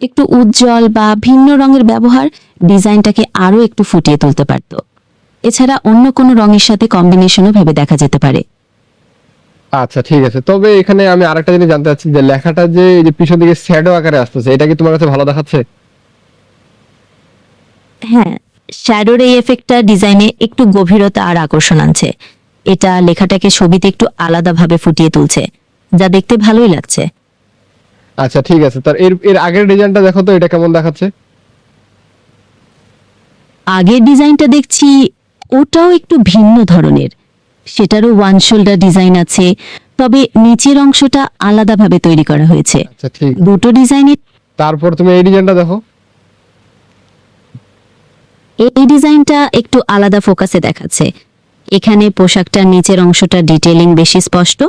একটু উজ্জ্বল বা ভিন্ন রঙের ব্যবহার ডিজাইনটাকে আরো একটু ফুটিয়ে তুলতে পারত। এছাড়া অন্য কোনো রঙের সাথে কম্বিনেশনও ভেবে দেখা যেতে পারে। আচ্ছা ঠিক আছে, তবে এখানে আমি আরেকটা জিনিস জানতে চাচ্ছি, যে লেখাটা যে এই যে পিছন দিকে শ্যাডো আকারে আসতেছে, এটা কি তোমার কাছে ভালো দেখাচ্ছে? হ্যাঁ, শ্যাডোর এই এফেক্টটা ডিজাইনে একটু গভীরতা আর আকর্ষণ আনছে। এটা লেখাটাকে ছবিতে একটু আলাদাভাবে ফুটিয়ে তুলছে, যা দেখতে ভালোই লাগছে। আচ্ছা ঠিক আছে, তার এর এর আগের ডিজাইনটা দেখো তো, এটা কেমন দেখাচ্ছে? আগের ডিজাইনটা দেখছি ওটাও একটু ভিন্ন ধরনের, সেটারও ওয়ান শোল্ডার ডিজাইন আছে, তবে নিচের অংশটা আলাদাভাবে তৈরি করা হয়েছে। আচ্ছা ঠিক, দুটো ডিজাইনের তারপর তুমি এই ডিজাইনটা দেখো। এই ডিজাইনটা একটু আলাদা ফোকাসে দেখাচ্ছে। এখানে পোশাকটার নিচের অংশটা ডিটেইলিং বেশি স্পষ্ট,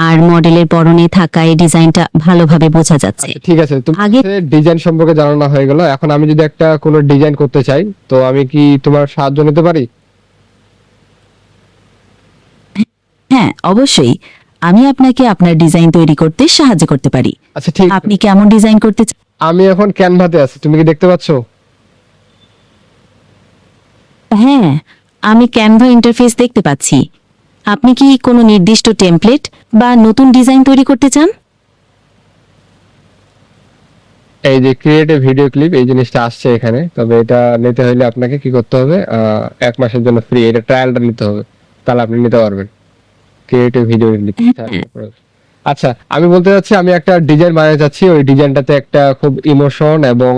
আর মডেলের পরনে থাকা এই ডিজাইনটা ভালোভাবে বোঝা যাচ্ছে। আচ্ছা ঠিক আছে, তুমি আগে ডিজাইন সম্পর্কে জানানো হয়ে গেল, এখন আমি যদি একটা কোনো ডিজাইন করতে চাই, তো আমি কি তোমার সাহায্য নিতে পারি? হ্যাঁ অবশ্যই, আমি আপনাকে আপনার ডিজাইন তৈরি করতে সাহায্য করতে পারি। আচ্ছা ঠিক আছে। আপনি কেমন ডিজাইন করতে চান? আমি এখন ক্যানভাতে আছি, তুমি কি দেখতে পাচ্ছো? হ্যাঁ, আমি ক্যানভা ইন্টারফেস দেখতে পাচ্ছি। আপনি কি কোনো নির্দিষ্ট টেমপ্লেট বা নতুন ডিজাইন তৈরি করতে চান? এই যে ক্রিয়েট এ ভিডিও ক্লিপ, এই জিনিসটা আসছে এখানে, তবে এটা নিতে হলে আপনাকে কি করতে হবে, 1 মাসের জন্য ফ্রি, এটা ট্রায়ালটা নিতে হবে, তাহলে আপনি নিতে পারবেন ক্রিয়েট এ ভিডিও ক্লিপ। আচ্ছা, আমি বলতে চাচ্ছি আমি একটা ডিজাইন বানাতে চাচ্ছি, ওই ডিজাইনটাতে একটা খুব ইমোশন এবং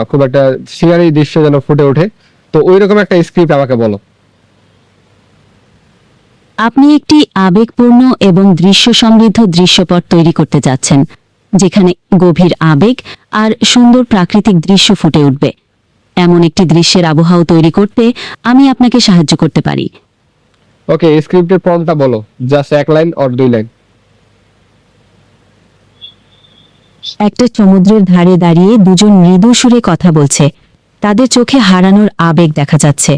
খুব একটা সিনারি দৃশ্য যেন ফুটে ওঠে, তো ওইরকম একটা স্ক্রিপ্ট আমাকে বলো। আপনি একটি আবেগপূর্ণ এবং দৃশ্য সমৃদ্ধ দৃশ্যপট তৈরি করতে যাচ্ছেন, যেখানে গভীর আবেগ আর সুন্দর প্রাকৃতিক দৃশ্য ফুটে উঠবে। এমন একটি দৃশ্যের আবহাওয়া তৈরি করতে আমি আপনাকে সাহায্য করতে পারি। ওকে, স্ক্রিপ্টের প্রম্পটটা বলো, জাস্ট 1 লাইন অর 2 লাইন। একটা সমুদ্রের ধারে দাঁড়িয়ে দুজন মৃদু সুরে কথা বলছে, তাদের চোখে হারানোর আবেগ দেখা যাচ্ছে,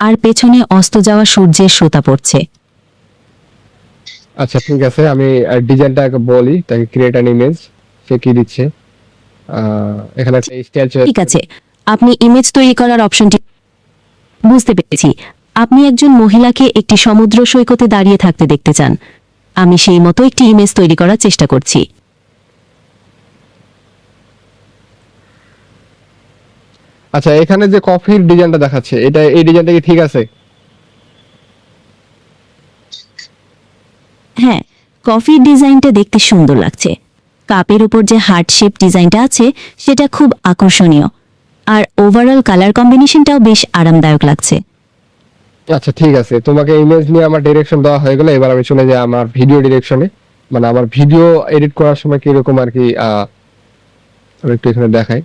আর পেছনে অস্ত যাওয়া সূর্যের সুতা পড়ছে। আচ্ছা ঠিক আছে, আমি ডিজাইনটা বলি, তাকে ক্রিয়েট অ্যান ইমেজ, সে কি দিচ্ছে, এখানে একটা স্ট্যাচু। ঠিক আছে, আপনি ইমেজ তৈরি করার অপশনটি বুঝতে পেরেছি। আপনি একজন মহিলাকে একটি সমুদ্র সৈকতে দাঁড়িয়ে থাকতে দেখতে চান। আমি সেই মতো একটি ইমেজ তৈরি করার চেষ্টা করছি। আচ্ছা, এখানে যে কফির ডিজাইনটা দেখাচ্ছে, এই ডিজাইনটা কি ঠিক আছে? হ্যাঁ, কফির ডিজাইনটা দেখতে সুন্দর লাগছে। কাপের উপর যে হার্ট শেপ ডিজাইনটা আছে সেটা খুব আকর্ষণীয়, আর ওভারঅল কালার কম্বিনেশনটাও বেশ আরামদায়ক লাগছে। আচ্ছা ঠিক আছে, তোমাকে ইমেজ নিয়ে আমার ডিরেকশন দেওয়া হয়ে গেল, এবার আমি চলে যাই আমার ভিডিও ডিরেকশনে, মানে আমার ভিডিও এডিট করার সময় কিরকম আর কি, আমি একটু এখানে দেখাই।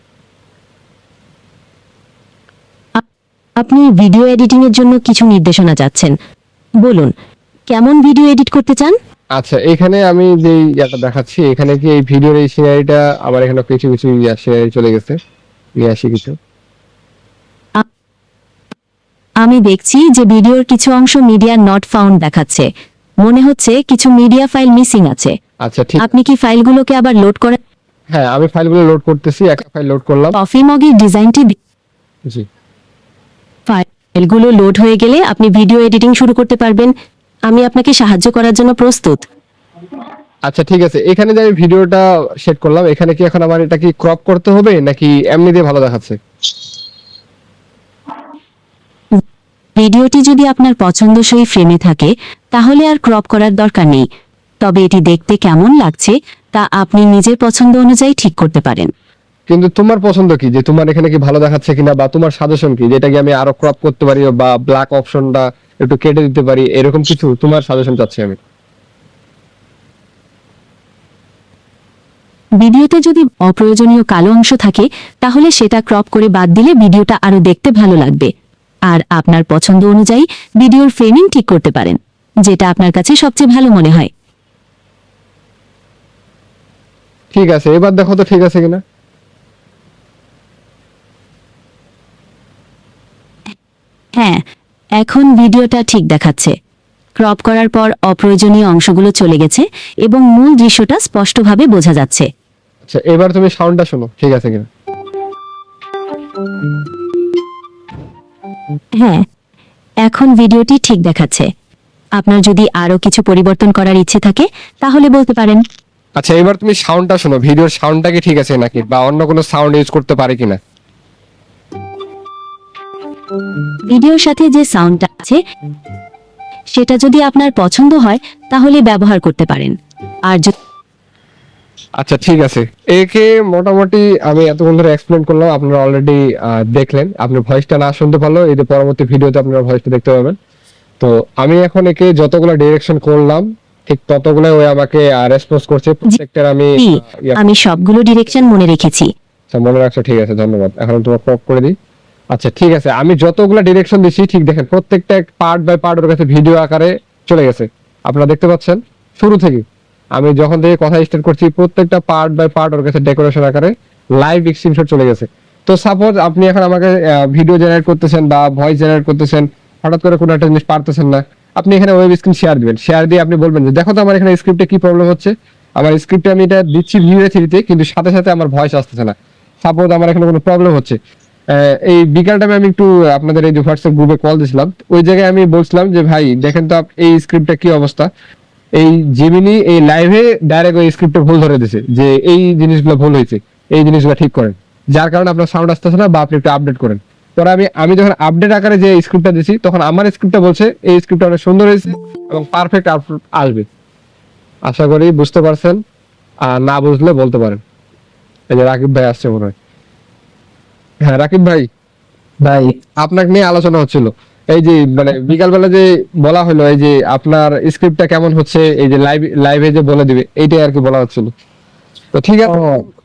আপনি ভিডিও এডিটিং এর জন্য কিছু নির্দেশনা চাচ্ছেন, বলুন কেমন ভিডিও এডিট করতে চান? আচ্ছা, এখানে আমি যে ইয়াটা দেখাচ্ছি, এখানে কি এই ভিডিওর এই সিনারিটা আমার এখানে কিছু কিছু সিনারি চলে গেছে, নিয়ে আসি কিছু। আমি দেখছি যে ভিডিওর কিছু অংশ মিডিয়া নট ফাউন্ড দেখাচ্ছে, মনে হচ্ছে কিছু মিডিয়া ফাইল মিসিং আছে। আচ্ছা ঠিক, আপনি কি ফাইলগুলোকে আবার লোড করেন? হ্যাঁ আমি ফাইলগুলো লোড করতেছি, একটা ফাইল লোড করলাম। কফি মগের ডিজাইনটি জি, ফাইলগুলো লোড হয়ে গেলে আপনি ভিডিও এডিটিং শুরু করতে পারবেন। আমি আপনাকে সাহায্য করার জন্য প্রস্তুত। আচ্ছা ঠিক আছে, এখানে যে আমি ভিডিওটা সেট করলাম, এখানে কি এখন আমার এটা কি ক্রপ করতে হবে নাকি এমনি দিয়ে ভালো দেখাচ্ছে? ভিডিওটি যদি আপনার পছন্দসই ফ্রেমে থাকে তাহলে আর ক্রপ করার দরকার নেই, তবে এটি দেখতে কেমন লাগছে তা আপনি নিজের পছন্দ অনুযায়ী ঠিক করতে পারেন। কিন্তু তোমার পছন্দ কি, যে তোমার এখানে কি ভালো দেখাচ্ছে কিনা, বা তোমার সাজেশন কি, যেটা কি আমি আরো ক্রপ করতে পারি বা ব্ল্যাক অপশনটা একটু কেটে দিতে পারি, এরকম কিছু তোমার সাজেশন চাচ্ছি আমি। ভিডিওতে যদি অপ্রয়োজনীয় কালো অংশ থাকে তাহলে সেটা ক্রপ করে বাদ দিলে ভিডিওটা আরো দেখতে ভালো লাগবে। আর আপনার পছন্দ অনুযায়ী ভিডিওর ফ্রেমিং ঠিক করতে পারেন, যেটা আপনার কাছে সবচেয়ে ভালো মনে হয়। ঠিক আছে, এবার দেখো তো ঠিক আছে কিনা। হ্যাঁ, এখন ভিডিওটা ঠিক দেখাচ্ছে। ক্রপ করার পর অপ্রয়োজনীয় অংশগুলো চলে গেছে এবং মূল দৃশ্যটা স্পষ্টভাবে বোঝা যাচ্ছে। আচ্ছা, এবার তুমি সাউন্ডটা শোনো, ঠিক আছে কিনা। হ্যাঁ, এখন ভিডিওটি ঠিক দেখাচ্ছে। আপনার যদি আরো কিছু পরিবর্তন করার ইচ্ছে থাকে তাহলে বলতে পারেন। আচ্ছা, এবার তুমি সাউন্ডটা শোনো, ভিডিওর সাউন্ডটা কি ঠিক আছে নাকি, বা অন্য কোনো সাউন্ড ইউজ করতে পারি কিনা। ভিডিওর সাথে যে সাউন্ডটা আছে সেটা যদি আপনার পছন্দ হয় তাহলে ব্যবহার করতে পারেন। আর আচ্ছা ঠিক আছে, একে মোটামুটি আমি এতক্ষণ ধরে এক্সপ্লেন করলাম, আপনারা অলরেডি দেখলেন। আপনি ভয়েসটা না শুনতে পারলো, এই যে পরবর্তী ভিডিওতে আপনারা ভয়েসটা দেখতে পাবেন। তো আমি এখন একে যতগুলো ডিরেকশন করলাম ঠিক ততগুলো ওই আমাকে রেসপন্স করছে, প্রত্যেকটার আমি আমি সবগুলো ডিরেকশন মনে রেখেছি। আচ্ছা মনে রাখছো, ঠিক আছে ধন্যবাদ। এখন তোমার ক্রপ করে দিই। আচ্ছা ঠিক আছে, আমি যতগুলো ডিরেকশন দিচ্ছি ঠিক দেখেন, প্রত্যেকটা পার্ট বাই পার্ট ওর কাছে ভিডিও আকারে চলে গেছে। আপনারা দেখতে পাচ্ছেন শুরু থেকে আমি যখন থেকে কথা স্টার্ট করছি প্রত্যেকটা পার্ট বাই পার্ট ওর কাছে ডেকোরেশন আকারে লাইভ স্ক্রিনশট চলে গেছে। তো সাপোজ আপনি এখন আমাকে ভিডিও জেনারেট করতেছেন বা ভয়েস জেনারেট করতেছেন, হঠাৎ করে কোনো একটা জিনিস পারতেছেন না, আপনি এখানে ওয়েব স্ক্রিন শেয়ার দিবেন, শেয়ার দিয়ে আপনি বলবেন যে দেখো তো আমার এখানে স্ক্রিপ্টে কি প্রবলেম হচ্ছে, আমার স্ক্রিপ্টে আমি এটা দিচ্ছি ভিউয়ে থ্রিতে কিন্তু সাথে সাথে আমার ভয়েস আসতেছে না, সাপোজ আমার এখানে কোনো প্রবলেম হচ্ছে। এই বিকাল টাইমে আমি একটু আপনাদের এই যে হোয়াটসঅ্যাপ গ্রুপে কল দিয়েছিলাম, ওই জায়গায় আমি বলছিলাম যে ভাই দেখেন তো এই স্ক্রিপ্টটা কি অবস্থা, এই জেমিনি এই লাইভে ডাইরেক্ট ওই স্ক্রিপ্টে ভুল ধরে দিয়েছে যে এই জিনিসগুলো ভুল হয়েছে, এই জিনিসগুলো ঠিক করেন, যার কারণে আপনার সাউন্ড আসতেছে না বা আপনি একটু আপডেট করেন। পরে আমি যখন আপডেট আকারে যে স্ক্রিপ্টটা দিছি তখন আমার স্ক্রিপ্টটা বলছে এই স্ক্রিপ্টটা অনেক সুন্দর হয়েছে এবং পারফেক্ট আসবে। আশা করি বুঝতে পারছেন, আর না বুঝলে বলতে পারেন। এই যে রাকিব ভাই আসছে মনে হয়। হ্যাঁ রাকিব ভাই, ভাই আপনাকে নিয়ে আলোচনা হচ্ছিল, এই যে মানে বিকালবেলা যে বলা হলো এই যে আপনার স্ক্রিপ্টটা কেমন হচ্ছে, এই যে লাইভে যে বলে দিবে এইটাই আর কি বলা হচ্ছিল। তো ঠিক আছে,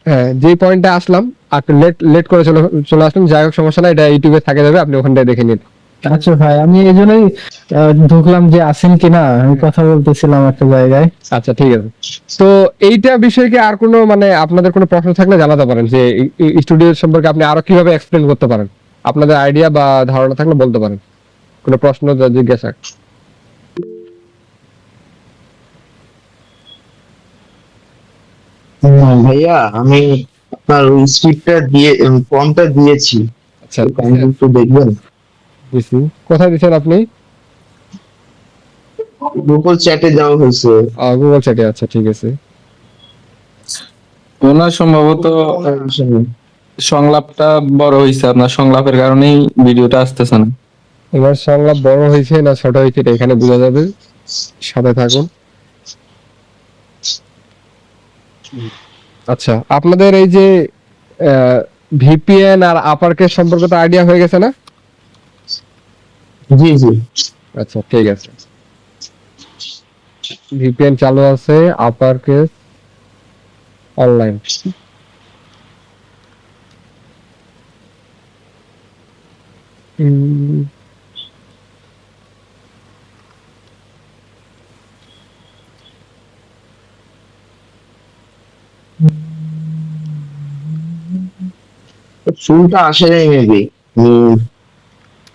হ্যাঁ যে পয়েন্টে আসলাম আপনি লেট করে চলে আসলাম, যাই হোক সমস্যা নাই, এটা ইউটিউবে থাকে যাবে, আপনি ওখানটায় দেখে নিন। আচ্ছা ভাই, আমি এই জন্যই ঢুকলাম যে আছেন কিনা, আমি কথা বলতেছিলাম একটা জায়গায়। আচ্ছা ঠিক আছে, তো এইটা বিষয়ে কি আর কোনো মানে আপনাদের কোনো প্রশ্ন থাকলে জানাতে পারেন, যে স্টুডিও সম্পর্কে আপনি আরো কিভাবে এক্সপ্লেন করতে পারেন, আপনাদের আইডিয়া বা ধারণা থাকলে বলতে পারেন, কোনো প্রশ্ন জিজ্ঞাসা। ভাইয়া আমি আপনার স্ক্রিপ্টটা দিয়ে ফর্মটা দিয়েছি, আচ্ছা একটু দেখবেন। দিছি। কোথায় দিচ্ছেন আপনি? গুগল চ্যাটে দেওয়া হয়েছে। গুগল চ্যাটে, আচ্ছা ঠিক আছে। ওনার সম্ভবত সংলাপটা বড় হয়েছে, আপনার সংলাপের কারণেই ভিডিওটা আসতেছে না। এবার সংলাপ বড় হয়েছে না ছোট হয়েছে এটা এখানে বোঝা যাবে, সাথে থাকুন। আচ্ছা আপনাদের এই যে ভিপিএন আর আপার কেস সম্পর্কে তো আইডিয়া হয়ে গেছে না? জি জি। আচ্ছা ঠিক আছে, ভিপিএন চালু আছে, আপার কেস অনলাইন। ফুলটা আসে নাই মেবি,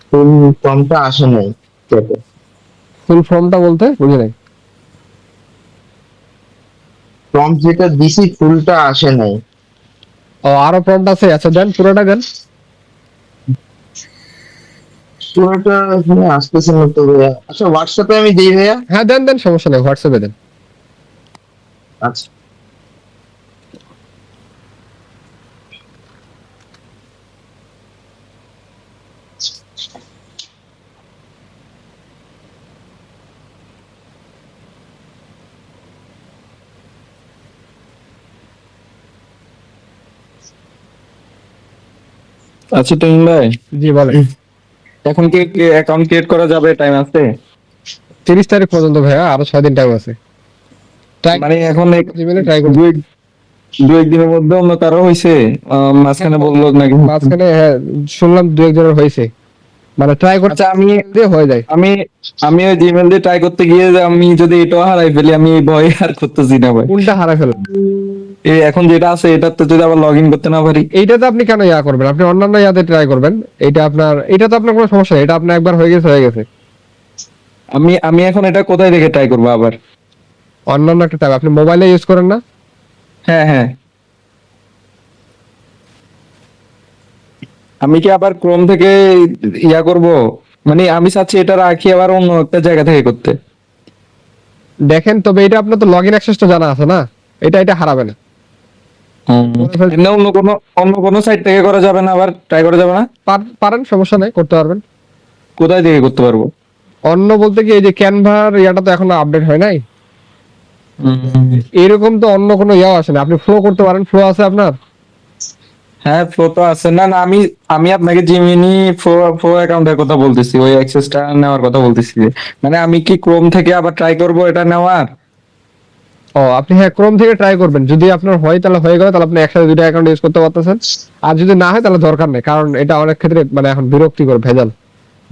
ফুল ফর্মটা আসে নাই চ্যাটে। ফুল ফর্মটা বলতে বুঝি নাই। ফর্ম যেটা দিছি ফুলটা আসে নাই। ও আরো ফর্মট আছে, আচ্ছা দেন পুরোটা দেন। পুরোটা এখানে আসতেছে না তো ভাইয়া। আচ্ছা হোয়াটসঅ্যাপে আমি দিই ভাইয়া। হ্যাঁ দেন দেন, সমস্যা নেই, হোয়াটসঅ্যাপে দেন। আচ্ছা আচ্ছা তুমি ভাই, জি বলেন। এখন কি অ্যাকাউন্ট ক্রিয়েট করা যাবে? টাইম আছে? 30 তারিখ পর্যন্ত ভাইয়া, আরো 6 দিন টাইম আছে। মানে এখন জিমেলে ট্রাই করুন। দু একদিনের মধ্যে অন্য কারো হয়েছে? মাঝখানে বললো নাকি? মাঝখানে হ্যাঁ শুনলাম 2-1 জনের হয়েছে, মানে ট্রাই করতে আচ্ছা দিয়ে হয়ে যায়। আমি ওই জিমেল দিয়ে ট্রাই করতে গিয়ে আমি যদি এটাও হারাই ফেলি, আমি এই ভয় আর করতেছি না ভাই। কোনটা হারাই ফেলেন? এই এখন যেটা আছে এটাতে যদি আবার লগ ইন করতে না পারি। এইটাতে আপনি কেন ইয়া করবেন, আপনি অন্যান্য ইয়াতে ট্রাই করবেন, এটা তো আপনার কোনো সমস্যা নেই, এটা আপনার একবার হয়ে গেছে। আমি এখন এটা কোথায় থেকে ট্রাই করবো আবার? অন্যান্য একটা ট্যাব আপনি মোবাইলে ইউজ করেন না? হ্যাঁ হ্যাঁ, আমি কি আবার ক্রোম থেকে ইয়া করব? মানে আমি চাচ্ছি এটা রাখি আবার অন্য একটা জায়গা থেকে করতে। দেখেন তবে এটা আপনার তো লগইন অ্যাক্সেসটা জানা আছে না, এটা হারাবে না। এমনি অন্য কোনো সাইট থেকে করা যাবে না? আবার ট্রাই করা যাবে না? পারেন, সমস্যা নেই, করতে পারবেন। কোথায় থেকে করতে পারবো? অন্য বলতে কি এই যে ক্যানভার ইয়াটা তো এখনো আপডেট হয় নাই, এরকম তো অন্য কোনো ইয়াও আসে না। আপনি ফ্লো করতে পারেন, ফ্লো আছে আপনার? হ্যাঁ ফ্লো তো আছে। না না, আমি আপনাকে জিমিনি ফ্লো অ্যাকাউন্টের কথা বলতেছি, ওই অ্যাক্সেসটা নেওয়ার কথা বলতেছি। মানে আমি কি ক্রোম থেকে আবার ট্রাই করব এটা নেওয়ার? ও আপনি হ্যাঁ ক্রোম থেকে ট্রাই করবেন, যদি আপনার হয় তাহলে হয়ে গেল, তাহলে আপনি একসাথে 2টা অ্যাকাউন্ট ইউজ করতে পারতেছেন। আর যদি না হয় তাহলে দরকার নেই, কারণ এটা অনেক ক্ষেত্রে মানে এখন বিরক্তিকর, ভেজাল,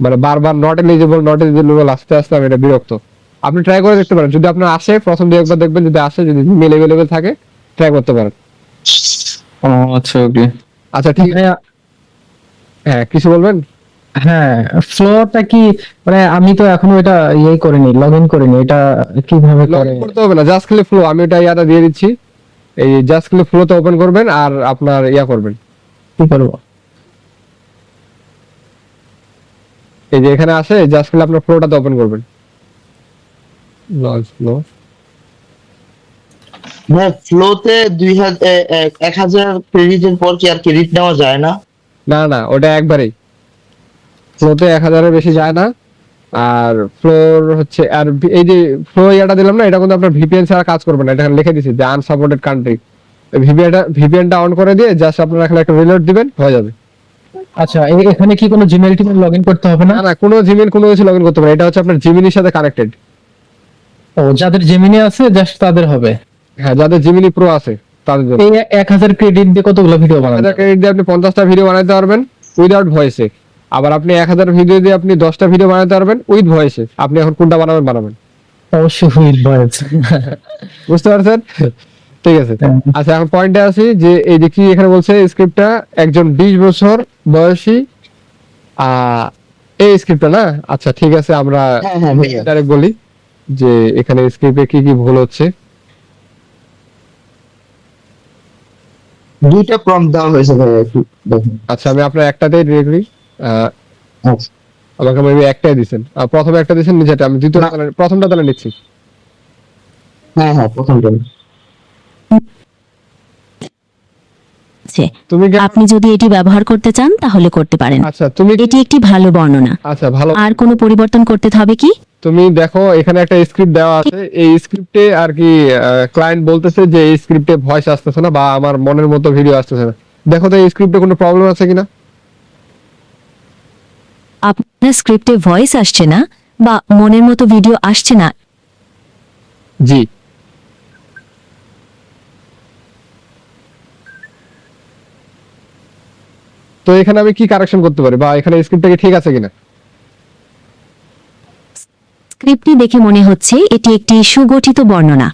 মানে বারবার নট এলিজিবল আস্তে আস্তে আমি এটা বিরক্ত। আপনি ট্রাই করে দেখতে পারেন, যদি আপনার আসে প্রথম 2-1 বার দেখবেন, যদি আসে, যদি ইমেল अवेलेबल থাকে ট্রাই করতে পারেন। ও আচ্ছা ওকে। আচ্ছা ঠিক আছে, হ্যাঁ কিছু বলবেন? হ্যাঁ, ফ্লোটা কি মানে আমি তো এখনো এটা করিনি, লগ ইন করিনি, এটা কিভাবে লগ করে? ইন করতে হবে না, জাস্ট খালি ফ্লো, আমি এটা ইয়াটা দিয়ে দিচ্ছি। এই জাস্ট খালি ফ্লোতে ওপেন করবেন আর আপনার ইয়া করবেন, কি করবো? এই যে এখানে আসে জাস্ট খালি আপনার ফ্লোটাতে ওপেন করবেন। লঞ্চ ফ্লো, হ্যাঁ, ফ্লোতে 1000 ক্রেডিটের পর কি আর ক্রেডিট নেওয়া যায় না? না না ওটা একবারেই, ফ্লোতে 1000-এর বেশি যায় না। আর ফ্লোর হচ্ছে, আর এই যে ফ্লো ইয়াটা দিলাম না, এটা কিন্তু আপনার ভিপিএন ছাড়া কাজ করবে না, এটা এখানে লিখে দিছি যে আনসাপোর্টেড কান্ট্রি। ভিপিএনটা অন করে দিয়ে জাস্ট আপনারা এখানে একটা রিলোড দিবেন, হয়ে যাবে। আচ্ছা, এখানে কি কোনো জিমেইল টিমেল লগ ইন করতে হবে না? না না, কোনো জিমেইল কোনো কিছু লগ ইন করতে পারে, এটা হচ্ছে আপনার জিমিনির সাথে কানেক্টেড। ও, যাদের জেমিনি আছে জাস্ট তাদের হবে? হ্যাঁ, যাদের জিমিনি প্রো আছে তাদের জন্য। এই 1000 ক্রেডিট দিয়ে কতগুলো ভিডিও বানাবেন? 1000 ক্রেডিট দিয়ে আপনি 50টা ভিডিও বানাতে পারবেন উইদাউট ভয়েসে। আবার আপনি 1000 ভিডিও দিয়ে আপনি 10টা ভিডিও বানাতে পারবেন উইথ ভয়েসে। আপনি এখন কোনটা বানাবেন? অবশ্যই উইথ ভয়েস। বুঝতে পারছেন? ঠিক আছে। আচ্ছা, এখন পয়েন্টে আসি যে এই যে কি এখানে বলছে, স্ক্রিপ্টটা একজন 20 বছর বয়সী এই স্ক্রিপ্টটা না। আচ্ছা ঠিক আছে, আমরা হ্যাঁ হ্যাঁ ভাইয়া, ডাইরেক্ট বলি যে এখানে স্ক্রিপ্টে কি কি ভুল হচ্ছে। দুইটা প্রম্পট দেওয়া হয়েছে ভাইয়া, একটু দেখুন। আচ্ছা, আমি আপনার একটাতেই ডিরেক্টলি আচ্ছা, আমাকে মেবি একটাই দিবেন, প্রথমে একটা দিবেন নিচেটা, আমি দ্বিতীয়টা প্রথমটা তাহলে নিচ্ছি। হ্যাঁ হ্যাঁ, প্রথমটা। তুমি কি আপনি যদি এটি ব্যবহার করতে চান তাহলে করতে পারেন। আচ্ছা তুমি এটি একটি ভালো বর্ণনা। আচ্ছা ভালো, আর কোনো পরিবর্তন করতে হবে কি? তুমি দেখো এখানে একটা স্ক্রিপ্ট দেওয়া আছে, এই স্ক্রিপ্টে আর কি ক্লায়েন্ট বলতেছে যে এই স্ক্রিপ্টে ভয়েস আসতেছে না বা আমার মনের মতো ভিডিও আসতেছে না। দেখো তো এই স্ক্রিপ্টে কোনো প্রবলেম আছে কিনা। আপনার স্ক্রিপ্টে ভয়েস আসছে না বা মনের মতো ভিডিও আসছে না, জি। তো এখানে আমি কি কারেকশন করতে পারি বা এখানে স্ক্রিপ্টটা কি ঠিক আছে কিনা? স্ক্রিপ্টটি দেখে মনে হচ্ছে এটি একটি সুগঠিত বর্ণনা।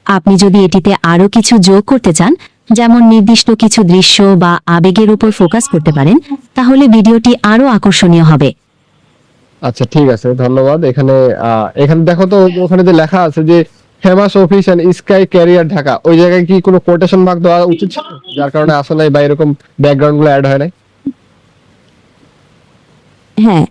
আপনি যদি এটিতে আরো কিছু যোগ করতে চান, যেমন নির্দিষ্ট কিছু দৃশ্য বা আবেগের উপর ফোকাস করতে পারেন, তাহলে ভিডিওটি আরো আকর্ষণীয় হবে। আচ্ছা ঠিক আছে, ধন্যবাদ। এখানে এখানে দেখো তো ওখানে যে লেখা আছে যে famous office and sky career Dhaka, ওই জায়গায় কি কোনো কোটেশন মার্ক দেওয়া উচিত ছিল, যার কারণে আসলে নাই বা এরকম ব্যাকগ্রাউন্ড গুলো অ্যাড হয় নাই? হ্যাঁ,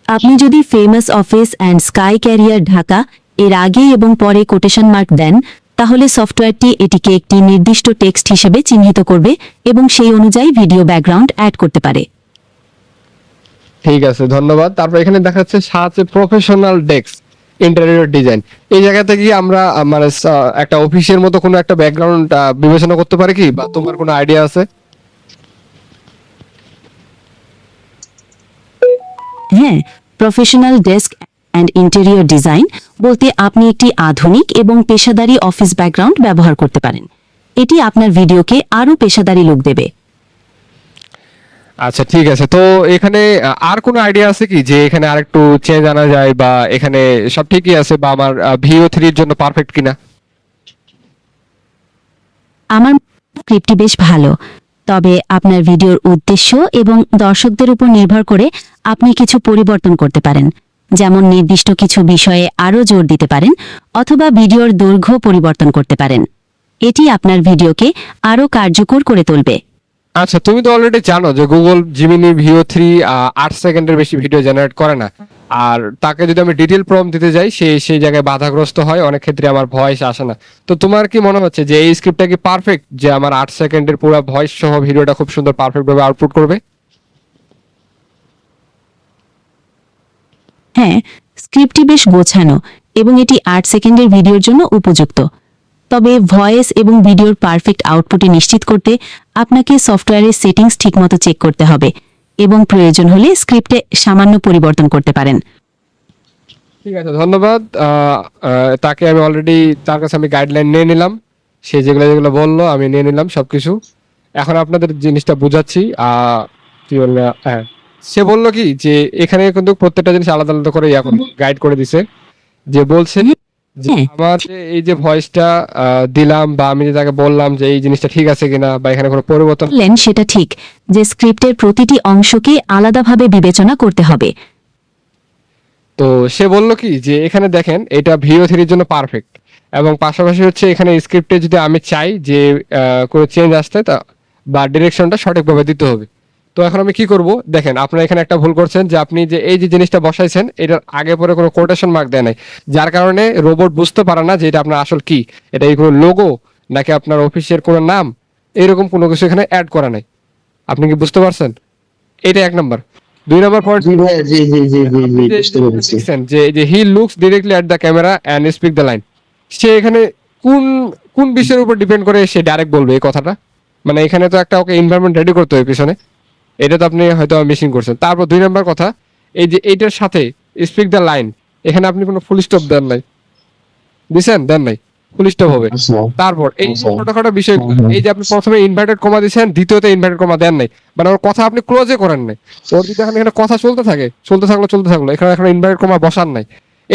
আপনি যদি famous office and sky career Dhaka এর আগে এবং পরে কোটেশন মার্ক দেন, তাহলে সফটওয়্যারটি এটিকে একটি নির্দিষ্ট টেক্সট হিসেবে চিহ্নিত করবে এবং সেই অনুযায়ী ভিডিও ব্যাকগ্রাউন্ড অ্যাড করতে পারে। ঠিক আছে, ধন্যবাদ। তারপর এখানে দেখাচ্ছে সাথে প্রফেশনাল ডেস্ক ইন্টেরিয়র ডিজাইন, এই জায়গাতে কি আমরা মানে একটা অফিসের মতো কোনো একটা ব্যাকগ্রাউন্ড বিবেচনা করতে পারি কি, বা তোমার কোনো আইডিয়া আছে? হ্যাঁ, professional desk and interior design বলতে আপনি একটি আধুনিক এবং পেশাদারী অফিস ব্যাকগ্রাউন্ড ব্যবহার করতে পারেন। এটি আপনার ভিডিওকে আরও পেশাদারী লুক দেবে। আচ্ছা ঠিক আছে, তো এখানে আর কোনো আইডিয়া আছে কি যে এখানে আরেকটু চেঞ্জ আনা যায়, বা এখানে সব ঠিকই আছে, বা আমার VO3 এর জন্য পারফেক্ট কিনা? আমার স্ক্রিপ্টটি বেশ ভালো, তবে আপনার ভিডিওর উদ্দেশ্য এবং দর্শকদের উপর নির্ভর করে আপনি কিছু পরিবর্তন করতে পারেন, যেমন নির্দিষ্ট কিছু বিষয়ে আরও জোর দিতে পারেন অথবা ভিডিওর দৈর্ঘ্য পরিবর্তন করতে পারেন। এটি আপনার ভিডিওকে আরও কার্যকর করে তুলবে। আচ্ছা, তুমি তো অলরেডি জানো যে গুগল জিমিনি VO3 8 সেকেন্ডের বেশি ভিডিও জেনারেট করে না। আর তাকে যদি আমি ডিটেল প্রম্পট দিতে যাই, সেই জায়গায় বাধাগ্রস্ত হয়, অনেক ক্ষেত্রে আমার ভয়েস আসে না। তো তোমার কি মনে হচ্ছে যে এই স্ক্রিপ্টটা কি পারফেক্ট, যে আমার 8 সেকেন্ডের পুরো ভয়েস সহ ভিডিওটা খুব সুন্দর পারফেক্ট ভাবে আউটপুট করবে? হ্যাঁ, স্ক্রিপ্টটি বেশ গোছানো এবং এটি 8 সেকেন্ডের ভিডিওর জন্য উপযুক্ত। তবে ভয়েস এবং ভিডিওর পারফেক্ট আউটপুটে নিশ্চিত করতে আপনাকে সফটওয়্যারের সেটিংস ঠিকমতো চেক করতে হবে এবং প্রয়োজন হলে স্ক্রিপ্টে সামান্য পরিবর্তন করতে পারেন। ঠিক আছে, ধন্যবাদ। তাকে আমি অলরেডি, তার কাছে আমি গাইডলাইন নিয়ে নিলাম, সে যেগুলো বললো আমি নিয়ে নিলাম সবকিছু। এখন আপনাদের জিনিসটা বুঝাচ্ছি। কি বললো, হ্যাঁ, সে বললো কি যে এখানে কিন্তু প্রত্যেকটা জিনিস আলাদা আলাদা করে গাইড করে দিছে, যে বলছে যে হ্যাঁ। আমার যে এই যে ভয়েসটা দিলাম বা আমি যে তাকে বললাম যে এই জিনিসটা ঠিক আছে কিনা বা এখানে কোনো পরিবর্তন, বললেন সেটা ঠিক যে স্ক্রিপ্টের প্রতিটি অংশকে আলাদাভাবে বিবেচনা করতে হবে। তো সে বললো কি যে এখানে দেখেন এটা VO3 এর জন্য পারফেক্ট, এবং পাশাপাশি হচ্ছে এখানে স্ক্রিপ্টে যদি আমি চাই যে কোনো চেঞ্জ আসতে তা বা ডিরেকশনটা সঠিকভাবে দিতে হবে। তো এখন আমি কি করব, দেখেন আপনারা এখানে একটা ভুল করছেন যে আপনি যে এই যে জিনিসটা বসাইছেন এটার আগে পরে কোনো কোটেশন মার্ক দেয় নাই, যার কারণে রোবট বুঝতে পারে না যে এটা আপনার আসল কি, এটা কি কোনো লোগো নাকি আপনার অফিসের কোনো নাম, এরকম কোনো কিছু এখানে অ্যাড করা নাই। আপনি কি বুঝতে পারছেন? এটা 1 নাম্বার। 2 নাম্বার পয়েন্ট, জি ভাইয়া, জি জি জি জি জি বুঝতে পেরেছি। দেখছেন যে he looks directly at the camera and speak the line, সে এখানে কোন কোন বিষয়ের উপর ডিপেন্ড করে সে ডাইরেক্ট বলবে এই কথাটা? মানে এখানে তো একটা ওকে এনভায়রনমেন্ট রেডি করতে হবে পিছনে, এটা তো আপনি হয়তো মিসিং করছেন। তারপর 2 নাম্বার কথা, এই যে এইটার সাথে স্পিক দ্য লাইন, এখানে আপনি কোনো ফুল স্টপ দেন নাই, দেন নাই, ফুল স্টপ হবে। আচ্ছা তারপর এই যে আচ্ছা। ছোটখাটো বিষয়, হুম। এই যে আপনি প্রথমে ইনভার্টেড কমা দিয়েছেন, দ্বিতীয়তে ইনভার্টেড কমা দেন নাই, মানে ওর কথা আপনি ক্লোজে করেন নাই। ওর যদি এখন এখানে কথা চলতে থাকলো এখানে এখন ইনভার্টেড কমা বসান নাই,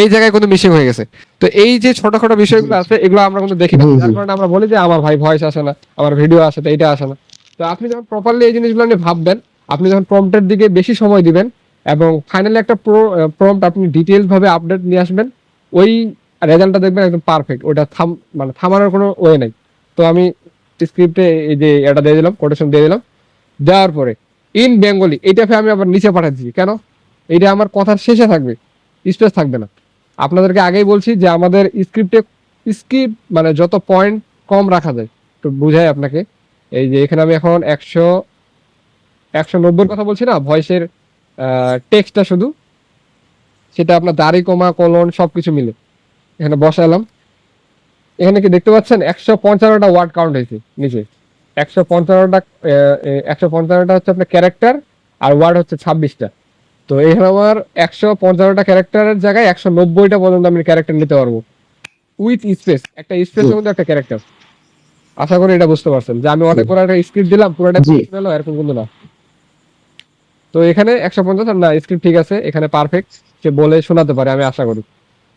এই জায়গায় কিন্তু মিসিং হয়ে গেছে। তো এই যে ছোটখাটো বিষয়গুলো আছে এগুলো আমরা কিন্তু দেখি না, জি, জি। যার কারণে আমরা বলি যে আমার ভাই ভয়েস আসে না, আমার ভিডিও আসে তো, এইটা আসে না। তো আপনি যখন প্রপারলি এই জিনিসগুলো নিয়ে ভাববেন, আপনি যখন প্রম্পটের দিকে বেশি সময় দিবেন এবং ফাইনালি একটা প্রম্পট আপনি ডিটেইলস ভাবে আপডেট নিয়ে আসবেন, ওই রেজাল্টটা দেখবেন একদম পারফেক্ট, ওটা মানে থামানোর কোনো ওয়ে নাই। তো আমি স্ক্রিপ্টে এই যে এটা দিয়ে দিলাম, কোটেশন দিয়ে দিলাম, দেওয়ার পরে ইন বেঙ্গলি এইটাকে আমি আবার নিচে পাঠিয়ে দিচ্ছি। কেন? এটা আমার কথার শেষে থাকবে, স্পেস থাকবে না। আপনাদেরকে আগেই বলছি যে আমাদের স্ক্রিপ্ট মানে যত পয়েন্ট কম রাখা যায়, একটু বুঝাই আপনাকে। এই যে এখানে আমি এখন 190 কথা বলছি না, ভয়েসের টেক্সটটা শুধু, সেটা আপনার দাড়ি কমা কলন সবকিছু মিলে এখানে বসালাম। এখানে কি দেখতে পাচ্ছেন 155টা ওয়ার্ড কাউন্ট হয়েছে নিচে, 155টা হচ্ছে আপনার ক্যারেক্টার, আর ওয়ার্ড হচ্ছে 26টা। তো এখানে আমার 155টা ক্যারেক্টারের জায়গায় 190টা পর্যন্ত আমি ক্যারেক্টার নিতে পারবো উইথ স্পেস, একটা স্পেসের মধ্যে একটা ক্যারেক্টার। আশা করি এটা বুঝতে পারছেন যে আমি অনেক বড় একটা স্ক্রিপ্ট দিলাম, পুরোটা জি। হলো এরকম কিন্তু না। তো এখানে 150 না, স্ক্রিপ্ট ঠিক আছে, এখানে পারফেক্ট, সে বলে শোনাতে পারে আমি আশা করি।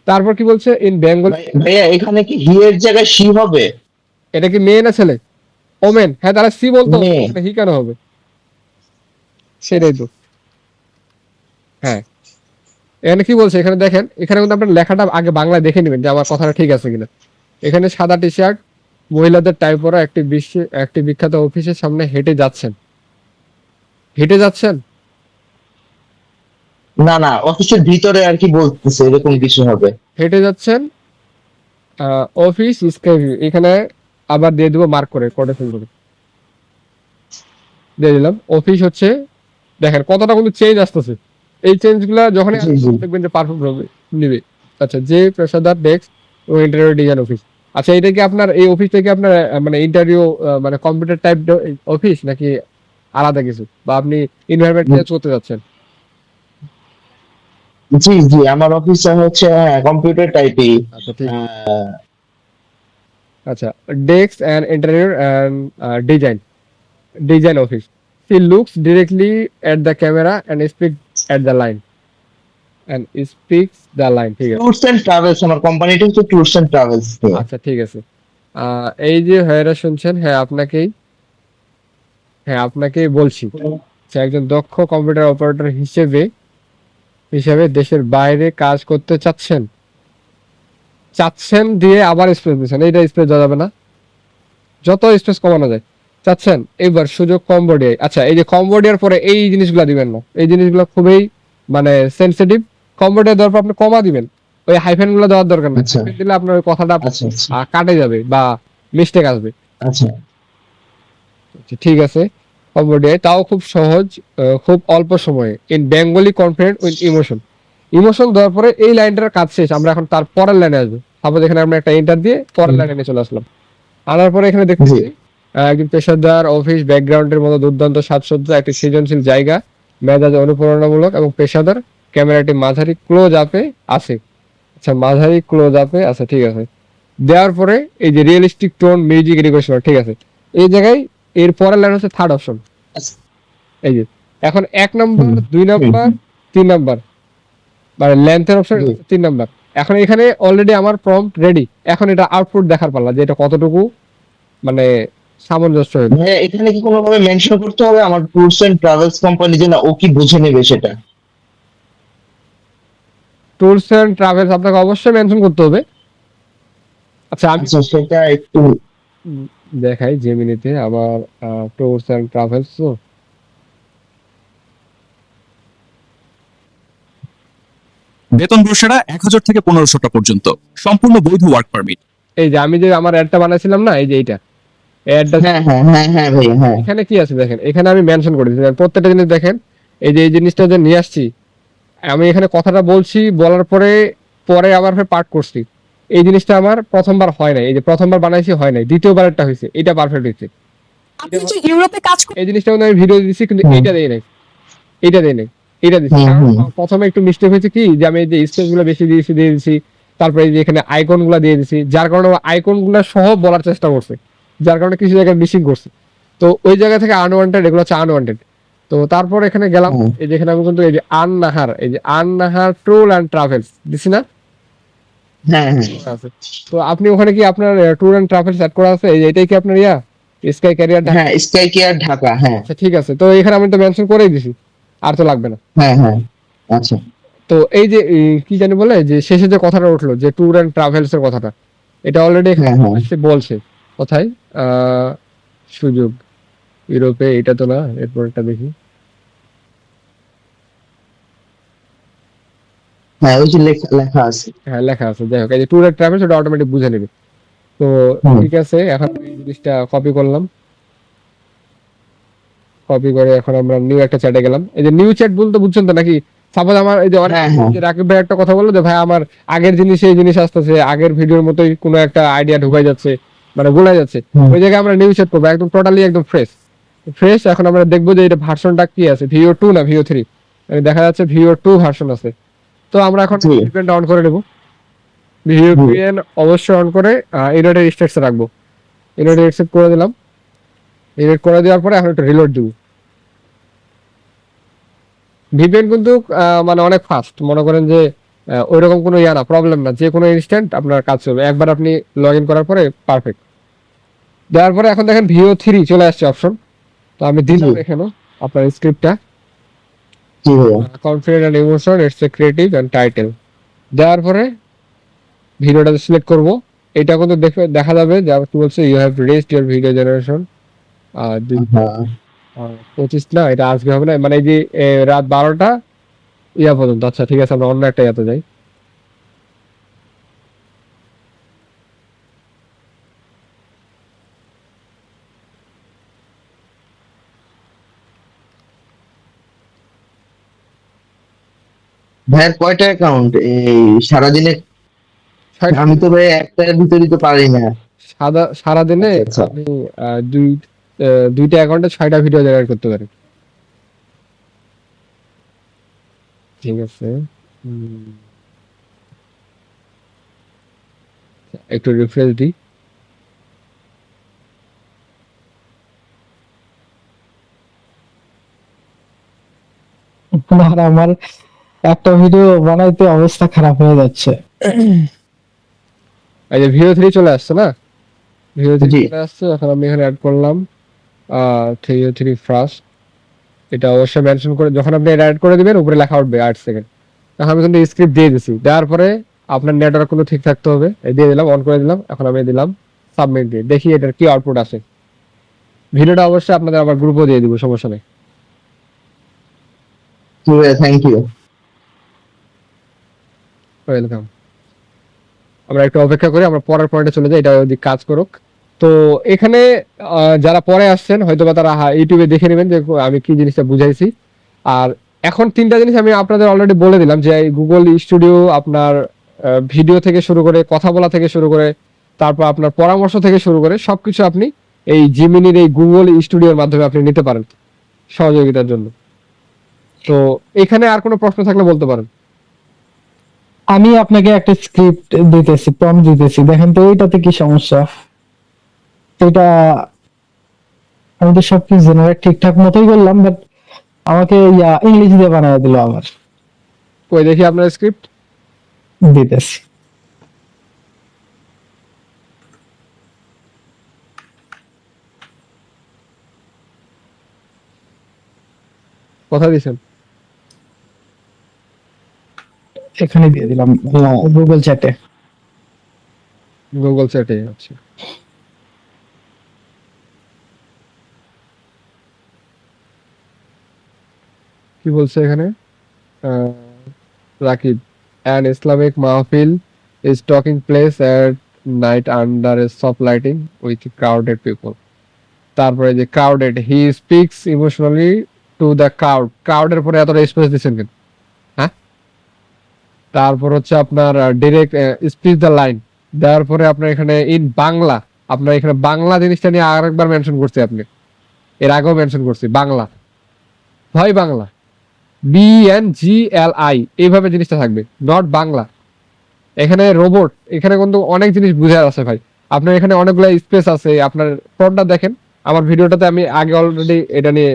তারপর কি বলছে ইন বেঙ্গল, ভাইয়া এখানে কি হি এর জায়গায় সি হবে? এটা কি মেয়ে না ছেলে? ওমেন, হ্যাঁ তাহলে সি বলতো, মেয়ে। হি কেন হবে? সেটাই তো। হ্যাঁ, এখানে কি বলছে, এখানে দেখেন, এখানে কিন্তু আপনার লেখাটা আগে বাংলায় দেখে নেবেন যে আমার কথাটা ঠিক আছে কিনা। এখানে সাদা টি শার্ট, মহিলাদের টাই পরা একটি বিখ্যাত অফিসের সামনে হেঁটে যাচ্ছেন। না না, অফিসের ভিতরে আর কি বলতেছে, এরকম কিছু হবে। হেঁটে যাচ্ছেন অফিস স্কাই ভিউ, এখানে আবার দিয়ে দেবো মার্ক করে কোটেশন করে দিয়ে দিলাম। অফিস হচ্ছে, দেখেন কতটা কিন্তু চেঞ্জ আসতেছে, এই চেঞ্জ গুলা যখন জি, জি। দেখবেন যে পারফেক্ট হবে নিবে। আচ্ছা, যে পেশাদার ডেস্ক ও ইন্টারভিউ ডিজাইন অফিস, আচ্ছা এটা কি আপনার এই অফিস থেকে আপনার মানে ইন্টারভিউ মানে কম্পিউটার টাইপ অফিস নাকি আলাদা কিছু, বা আপনি ইনভায়রনমেন্ট চেঞ্জ করতে যাচ্ছেন? জি জি, আমার অফিসটা হচ্ছে কম্পিউটার টাইপই। আচ্ছা ঠিক, আচ্ছা desk and interview and design office, he looks directly at the camera and speaks the line ঠিক আছে। ট্যুরস এন্ড ট্রাভেলস, আমার কোম্পানিটা হচ্ছে ট্যুরস এন্ড ট্রাভেলস। আচ্ছা ঠিক আছে। এই যে হ্যাঁ শুনছেন, আপনাকেই বলছি যে একজন দক্ষ কম্পিউটার অপারেটর হিসেবে দেশের বাইরে কাজ করতে চাচ্ছেন দিয়ে আবার স্পেস দিচ্ছেন, এইটা স্পেস দেওয়া যাবে না, যত স্পেস কমানো যায় চাচ্ছেন। এবার সুযোগ কম্বোডিয়ায়, আচ্ছা এই যে কম্বোডিয়ার পরে এই জিনিসগুলো দিবেন না, এই জিনিসগুলো খুবই মানে সেনসিটিভ। কম্বোডিয়া দেওয়ার পর আপনি কমা দিবেন, ওই হাইফেন গুলো দেওয়ার দরকার নেই, আচ্ছা। হাইফেন দিলে আপনার ওই কথাটা আচ্ছা আচ্ছা কাটে যাবে বা মিস্টেক আসবে। আচ্ছা। আচ্ছা, ঠিক আছে। কম্বোডিয়ায় তাও খুব সহজ, খুব অল্প সময়ে, in Bengali confident with emotion দেওয়ার পরে এই লাইনটার কাজ শেষ, আমরা এখন তার পরের লাইনে আসবো। সাপোজ এখানে আমরা একটা এন্টার দিয়ে পরের লাইনে চলে আসলাম, আনার পরে এখানে দেখতেছি জি। একজন পেশাদার অফিস ব্যাকগ্রাউন্ডের মতো দুর্দান্ত সাজসজ্জা, একটি সৃজনশীল জায়গা, মেজাজ অনুপ্রেরণামূলক এবং পেশাদার, ক্যামেরাটি মাঝারি ক্লোজ আপে আছে। আচ্ছা মাঝারি ক্লোজ আপে আছে, ঠিক আছে। দেওয়ার পরে এই যে রিয়েলিস্টিক টোন মিউজিক রিকোয়েস্ট, ঠিক আছে। এই জায়গায় এর পরের লাইন হচ্ছে থার্ড অপশন, আচ্ছা। এই যে এখন 1 নম্বর 2 নম্বর 3 নম্বর মানে লেন্থের অপশন 3 নম্বর, এখন এখানে অলরেডি আমার প্রম্পট রেডি, এখন এটা আউটপুট দেখার পাল্লা যে এটা কতটুকু মানে সামঞ্জস্য হইল। ভাইয়া এখানে কি কোনোভাবে মেনশন করতে হবে আমার ট্যুরস এন্ড ট্রাভেলস কোম্পানি, যে না ও কি বুঝে নেবে সেটা? ট্যুরস এন্ড ট্রাভেলস আপনাকে অবশ্যই মেনশন করতে হবে। আচ্ছা আমি আচ্ছা সেটা একটু দেখাই জেমিনিতে আমার ট্যুরস এন্ড ট্রাভেলস। তো বেতন ব্রোশারা 1000 থেকে 1500 টাকা পর্যন্ত, সম্পূর্ণ বৈধ ওয়ার্ক পারমিট। এই যে আমি যে আমার অ্যাডটা বানাইছিলাম না, এই যে এইটা অ্যাডটা, হ্যাঁ হ্যাঁ হ্যাঁ হ্যাঁ ভাইয়া হ্যাঁ। এখানে কি আছে দেখেন, এখানে আমি মেনশন করে দিয়েছি প্রত্যেকটা জিনিস দেখেন। এই যে এই জিনিসটা যে নিয়ে আসছি আমি এখানে কথাটা বলছি, বলার পরে পরে আবার ফের পার্ট করছি, এই জিনিসটা আমার প্রথমবার হয় নাই, এই যে প্রথমবার বানাইছি হয় নাই, দ্বিতীয়বার একটা হয়েছে, এটা পারফেক্ট হয়েছে। আপনি যে ইউরোপে কাজ এই জিনিসটা কিন্তু আমি ভিডিও দিচ্ছি কিন্তু এইটা দেই নাই, এইটা দেই নাই, এইটা দিচ্ছি। হুম, কারণ হুম। প্রথমে একটু মিস্টেক হয়েছে কি যে আমি এই যে স্পেস গুলো বেশি দিয়ে দিছি, তারপরে এই যে এখানে আইকন গুলা দিয়ে দিছি, যার কারণে আইকন গুলা সহ বলার চেষ্টা করছে, যার কারণে কিছু জায়গায় মিসিং করছে। তো ওই জায়গা থেকে আনওয়ান্টেড, এগুলো হচ্ছে আনওয়ান্টেড। তো তারপর এখানে গেলাম, হুম। এই যে এখানে আমি কিন্তু এই যে আননাহার, এই যে আননাহার ট্যুর অ্যান্ড ট্রাভেলস দিছি না, হ্যাঁ হ্যাঁ আছে। তো আপনি ওখানে কি আপনার ট্যুর অ্যান্ড ট্রাভেলস সেট করা আছে? এই যে এটাই কি আপনার স্কাই ক্যারিয়ার? হ্যাঁ স্কাই কেয়ার ঢাকা, হ্যাঁ আচ্ছা ঠিক আছে, তো এখানে আমি তো মেনশন করেই দিছি, আর তো লাগবে না। হ্যাঁ হ্যাঁ আচ্ছা। তো এই যে কি জানি বলে যে শেষে যে কথাটা উঠলো যে ট্যুর এন্ড ট্রাভেলস এর কথাটা, এটা অলরেডি হ্যাঁ হ্যাঁ বলছে কোথায় সুযোগ ইউরোপে, এটা তো না, এরপর একটা দেখি। হ্যাঁ ওই যে লেখা লেখা আছে। হ্যাঁ লেখা আছে, যাই হোক এই যে ট্যুর এন্ড ট্রাভেলস ওটা অটোমেটিক বুঝে নেবে। তো হুম। ঠিক আছে, এখন এই জিনিসটা কপি করলাম, কপি করে এখন আমরা নিউ একটা চ্যাটে গেলাম। এই যে নিউ চ্যাট বলতে বুঝছেন তো নাকি? সাপোজ আমার এই যে অনেক হ্যাঁ, হ্যাঁ। যে রাকিব ভাই একটা কথা বললো যে ভাই আমার আগের জিনিস এই জিনিস আসতেছে, আগের ভিডিওর মতোই কোনো একটা আইডিয়া ঢুকাই যাচ্ছে, মানে গোলাই যাচ্ছে, হুম। ওই জায়গায় আমরা নিউ চ্যাট করবো একদম টোটালি একদম ফ্রেশ ফ্রেশ। এখন আমরা দেখবো যে এটা ভার্সনটা কি আছে, ভিও 2 না ভিও 3, দেখা যাচ্ছে ভিও 2 ভার্সন আছে। তো আমরা এখন জি। VPN অন করে নেব, VPN অবশ্যই অন করে ইউনাইটেড স্টেটসে রাখবো। ইউনাইটেড স্টেটস করে দিলাম, ইউনাইট করে দেওয়ার পরে এখন একটু রিলোড দিব। ভিপিএন কিন্তু মানে অনেক ফাস্ট, মনে করেন যে ওইরকম কোনো না, প্রবলেম না, যে কোনো ইনস্ট্যান্ট আপনার কাজ চলবে, একবার আপনি লগ ইন করার পরে পারফেক্ট। দেওয়ার পরে এখন দেখেন ভিও 3 চলে আসছে অপশন, তো আমি দিলাম জি। এখানে আপনার স্ক্রিপ্টটা, জি ভাইয়া confident and emotion, it's a creative and title. দেওয়ার পরে ভিডিওটা সিলেক্ট করব, এটা কিন্তু দেখা যাবে যে কি বলছে, you have raised your video generation হ্যাঁ 25 না, এটা আজকে হবে না, মানে এই যে রাত 12টা পর্যন্ত। আচ্ছা ঠিক আছে, আমরা অন্য একটা ইয়াতে যাই। ভাইয়ের কয়টা অ্যাকাউন্ট এই সারাদিনে? আমি তো ভাই একটার ভিতরে তো পারি না। সারাদিনে আচ্ছা, আচ্ছা। আমি দুইটা অ্যাকাউন্টে 6টা ভিডিও জেনারেট করতে পারি। ঠিক আছে, একটু রিফ্রেশ দিই। আর আমার একটা ভিডিও বানাইতে অবস্থা খারাপ হয়ে যাচ্ছে। এই যে ভিও 3 চলে আসছে না, ভিও 3 জি। চলে আসছে। এখন আমি এখানে অ্যাড করলাম ভিও 3 ফার্স্ট, এটা অবশ্যই মেনশন করে যখন আপনি এটা অ্যাড করে দিবেন উপরে লেখা উঠবে 8 সেকেন্ড। এখন আমি কিন্তু স্ক্রিপ্ট দিয়ে দিছি, দেওয়ার পরে আপনার নেটওয়ার্ক গুলো ঠিক থাকতে হবে, এই দিয়ে দিলাম, অন করে দিলাম। এখন আমি দিলাম সাবমিট দিয়ে, দেখি এটার কি আউটপুট আসে। ভিডিওটা অবশ্যই আপনাদের আবার গ্রুপও দিয়ে দিব, সমস্যা নেই। Thank you. ওয়েলকাম। আমরা একটু অপেক্ষা করি, আমরা পরের পয়েন্টে চলে যাই, এটা যদি কাজ করুক। তো এখানে যারা পরে আসছেন হয়তো বা তারা ইউটিউবে দেখে নেবেন যে আমি কি জিনিসটা বুঝাইছি। আর এখন 3টা জিনিস আমি আপনাদের অলরেডি বলে দিলাম, যে গুগল স্টুডিও আপনার ভিডিও থেকে শুরু করে, কথা বলা থেকে শুরু করে, তারপর আপনার পরামর্শ থেকে শুরু করে সবকিছু আপনি এই জিমিনির এই গুগল স্টুডিওর মাধ্যমে আপনি নিতে পারেন সহযোগিতার জন্য। তো এখানে আর কোনো প্রশ্ন থাকলে বলতে পারেন। আমি আপনাকে একটা স্ক্রিপ্ট দিতেছি, প্রম্পট দিতেছি, দেখেন তো এইটাতে কি সমস্যা। এটা আমি তো সবকিছু জেনারেট ঠিকঠাক মতোই করলাম, বাট আমাকে ইংলিশ দিয়ে বানায় দিল আবার। ওই দেখি আপনার স্ক্রিপ্ট। দিতেছি। কোথায় দিছেন? এখানে দিয়ে দিলাম গুগল চ্যাটে। গুগল চ্যাটে আছে। কি বলছে এখানে? Rakib, an Islamic mahfil is taking place at night under a soft lighting with crowded people. তারপরে যে crowded, he speaks emotionally to the crowd. Crowd এর পরে এতটা স্পেস দিচ্ছেন কেন? হ্যাঁ? তারপর হচ্ছে আপনার ডিরেক্ট স্পিচ দ্য লাইন দেওয়ার পরে আপনার এখানে ইন বাংলা, আপনার এখানে বাংলা জিনিসটা নিয়ে আরেকবার মেনশন করছে আপনি, এর আগেও মেনশন করছি বাংলা, হয় বাংলা, BNGLI এইভাবে জিনিসটা থাকবে, নট বাংলা। এখানে রোবট, এখানে কিন্তু অনেক জিনিস বুঝার আছে ভাই, আপনার এখানে অনেকগুলো স্পেস আছে। আপনার ফ্রন্টটা দেখেন, আমার ভিডিওটাতে আমি আগে অলরেডি এটা নিয়ে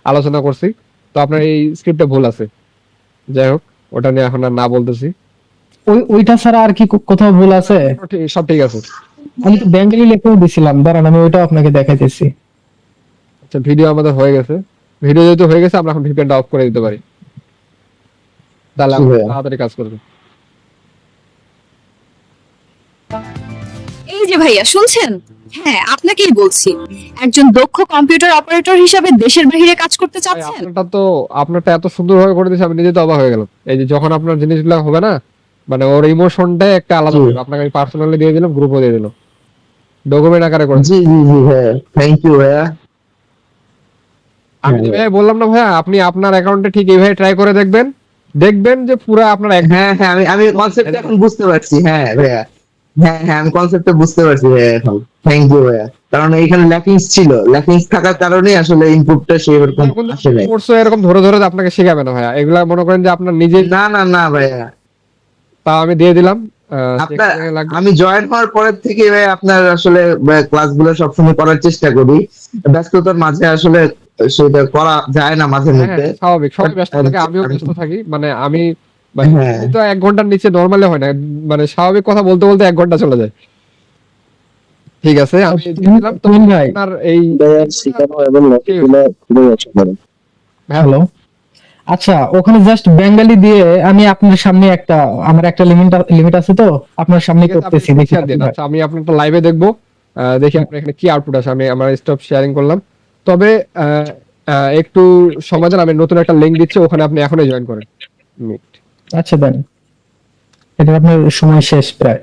আলোচনা করছি, তো আপনার এই স্ক্রিপ্টে ভুল আছে। যাই হোক, ওটা নিয়ে এখন আর না বলতেছি। ওইটা ছাড়া আর কি কোথাও ভুল আছে? সব ঠিক আছে। আমি তো বেঙ্গলি লেখেও দিছিলাম, দাঁড়ান আমি ওইটাও আপনাকে দেখাইতেছি। আচ্ছা, ভিডিও আমাদের হয়ে গেছে, ভিডিও যেহেতু হয়ে গেছে আমরা এখন ভিপিএনটা অফ করে দিতে পারি, তাহলে আমরা তাড়াতাড়ি কাজ করব। এই যে ভাইয়া শুনছেন, হ্যাঁ আপনাকেই বলছি, একজন দক্ষ কম্পিউটার অপারেটর হিসাবে দেশের বাইরে কাজ করতে চাচ্ছেন। আপনারটা এত সুন্দরভাবে করে দিয়েছে, আমি নিজে তো অবাক হয়ে গেলাম। এই যে যখন আপনার জিনিসগুলো হবে না, মানে ওর ইমোশনটাই একটা আলাদা হবে। আপনাকে আমি পার্সোনালি দিয়ে দিলাম, গ্রুপও দিয়ে দিলাম, ডকুমেন্ট আকারে করে। জি জি জি হ্যাঁ, থ্যাংক ইউ ভাইয়া। আমি ভাই বললাম না ভাইয়া, আপনি আপনার অ্যাকাউন্টে ঠিক এইভাবে ট্রাই করে দেখবেন, দেখবেন যে পুরো আপনার হ্যাঁ হ্যাঁ, আমি কনসেপ্ট এখন বুঝতে পারছি। হ্যাঁ ভাইয়া, হ্যাঁ হ্যাঁ, আমি কনসেপ্টটা বুঝতে পারছি ভাইয়া এখন। থ্যাংক ইউ ভাইয়া, কারণ এইখানে ল্যাকিংস ছিল, ল্যাকিংস থাকার কারণে আসলে ইনপুটটা সেরকম আসে নাই। কোর্স এরকম ধরে ধরে আপনাকে শেখাবে না ভাইয়া, এগুলা মনে করেন যে আপনার নিজে। না না না ভাইয়া, তা আমি দিয়ে দিলাম। আপনার আমি জয়েন হওয়ার পরের থেকে ভাই আপনার আসলে ক্লাসগুলো সবসময় করার চেষ্টা করি, ব্যস্ততার মাঝে আসলে সেটা করা যায় না মাঝে মধ্যে। স্বাভাবিক, সবাই ব্যস্ত থাকে, আমিও ব্যস্ত থাকি। মানে আমি হ্যাঁ তো 1 ঘন্টার নিচে নরমালি হয় না, মানে স্বাভাবিক কথা বলতে বলতে 1 ঘন্টা চলে যায়। ঠিক আছে, আমি দিয়ে দিলাম। তো আপনার এই হ্যালো, আচ্ছা ওখানে জাস্ট বেঙ্গলি দিয়ে আমি আপনার সামনে একটা, আমার একটা লিমিট আছে, তো আপনার সামনে করতেছি, দেখি। আচ্ছা, আমি আপনারটা লাইভে দেখবো, দেখি আপনার এখানে কি আউটপুট আসে। আমি আমার স্টপ শেয়ারিং করলাম, তবে একটু সময় দেন, আমি নতুন একটা লিংক দিচ্ছি, ওখানে আপনি এখনই জয়েন করেন। আচ্ছা দেন, এটা আপনার সময় শেষ প্রায়।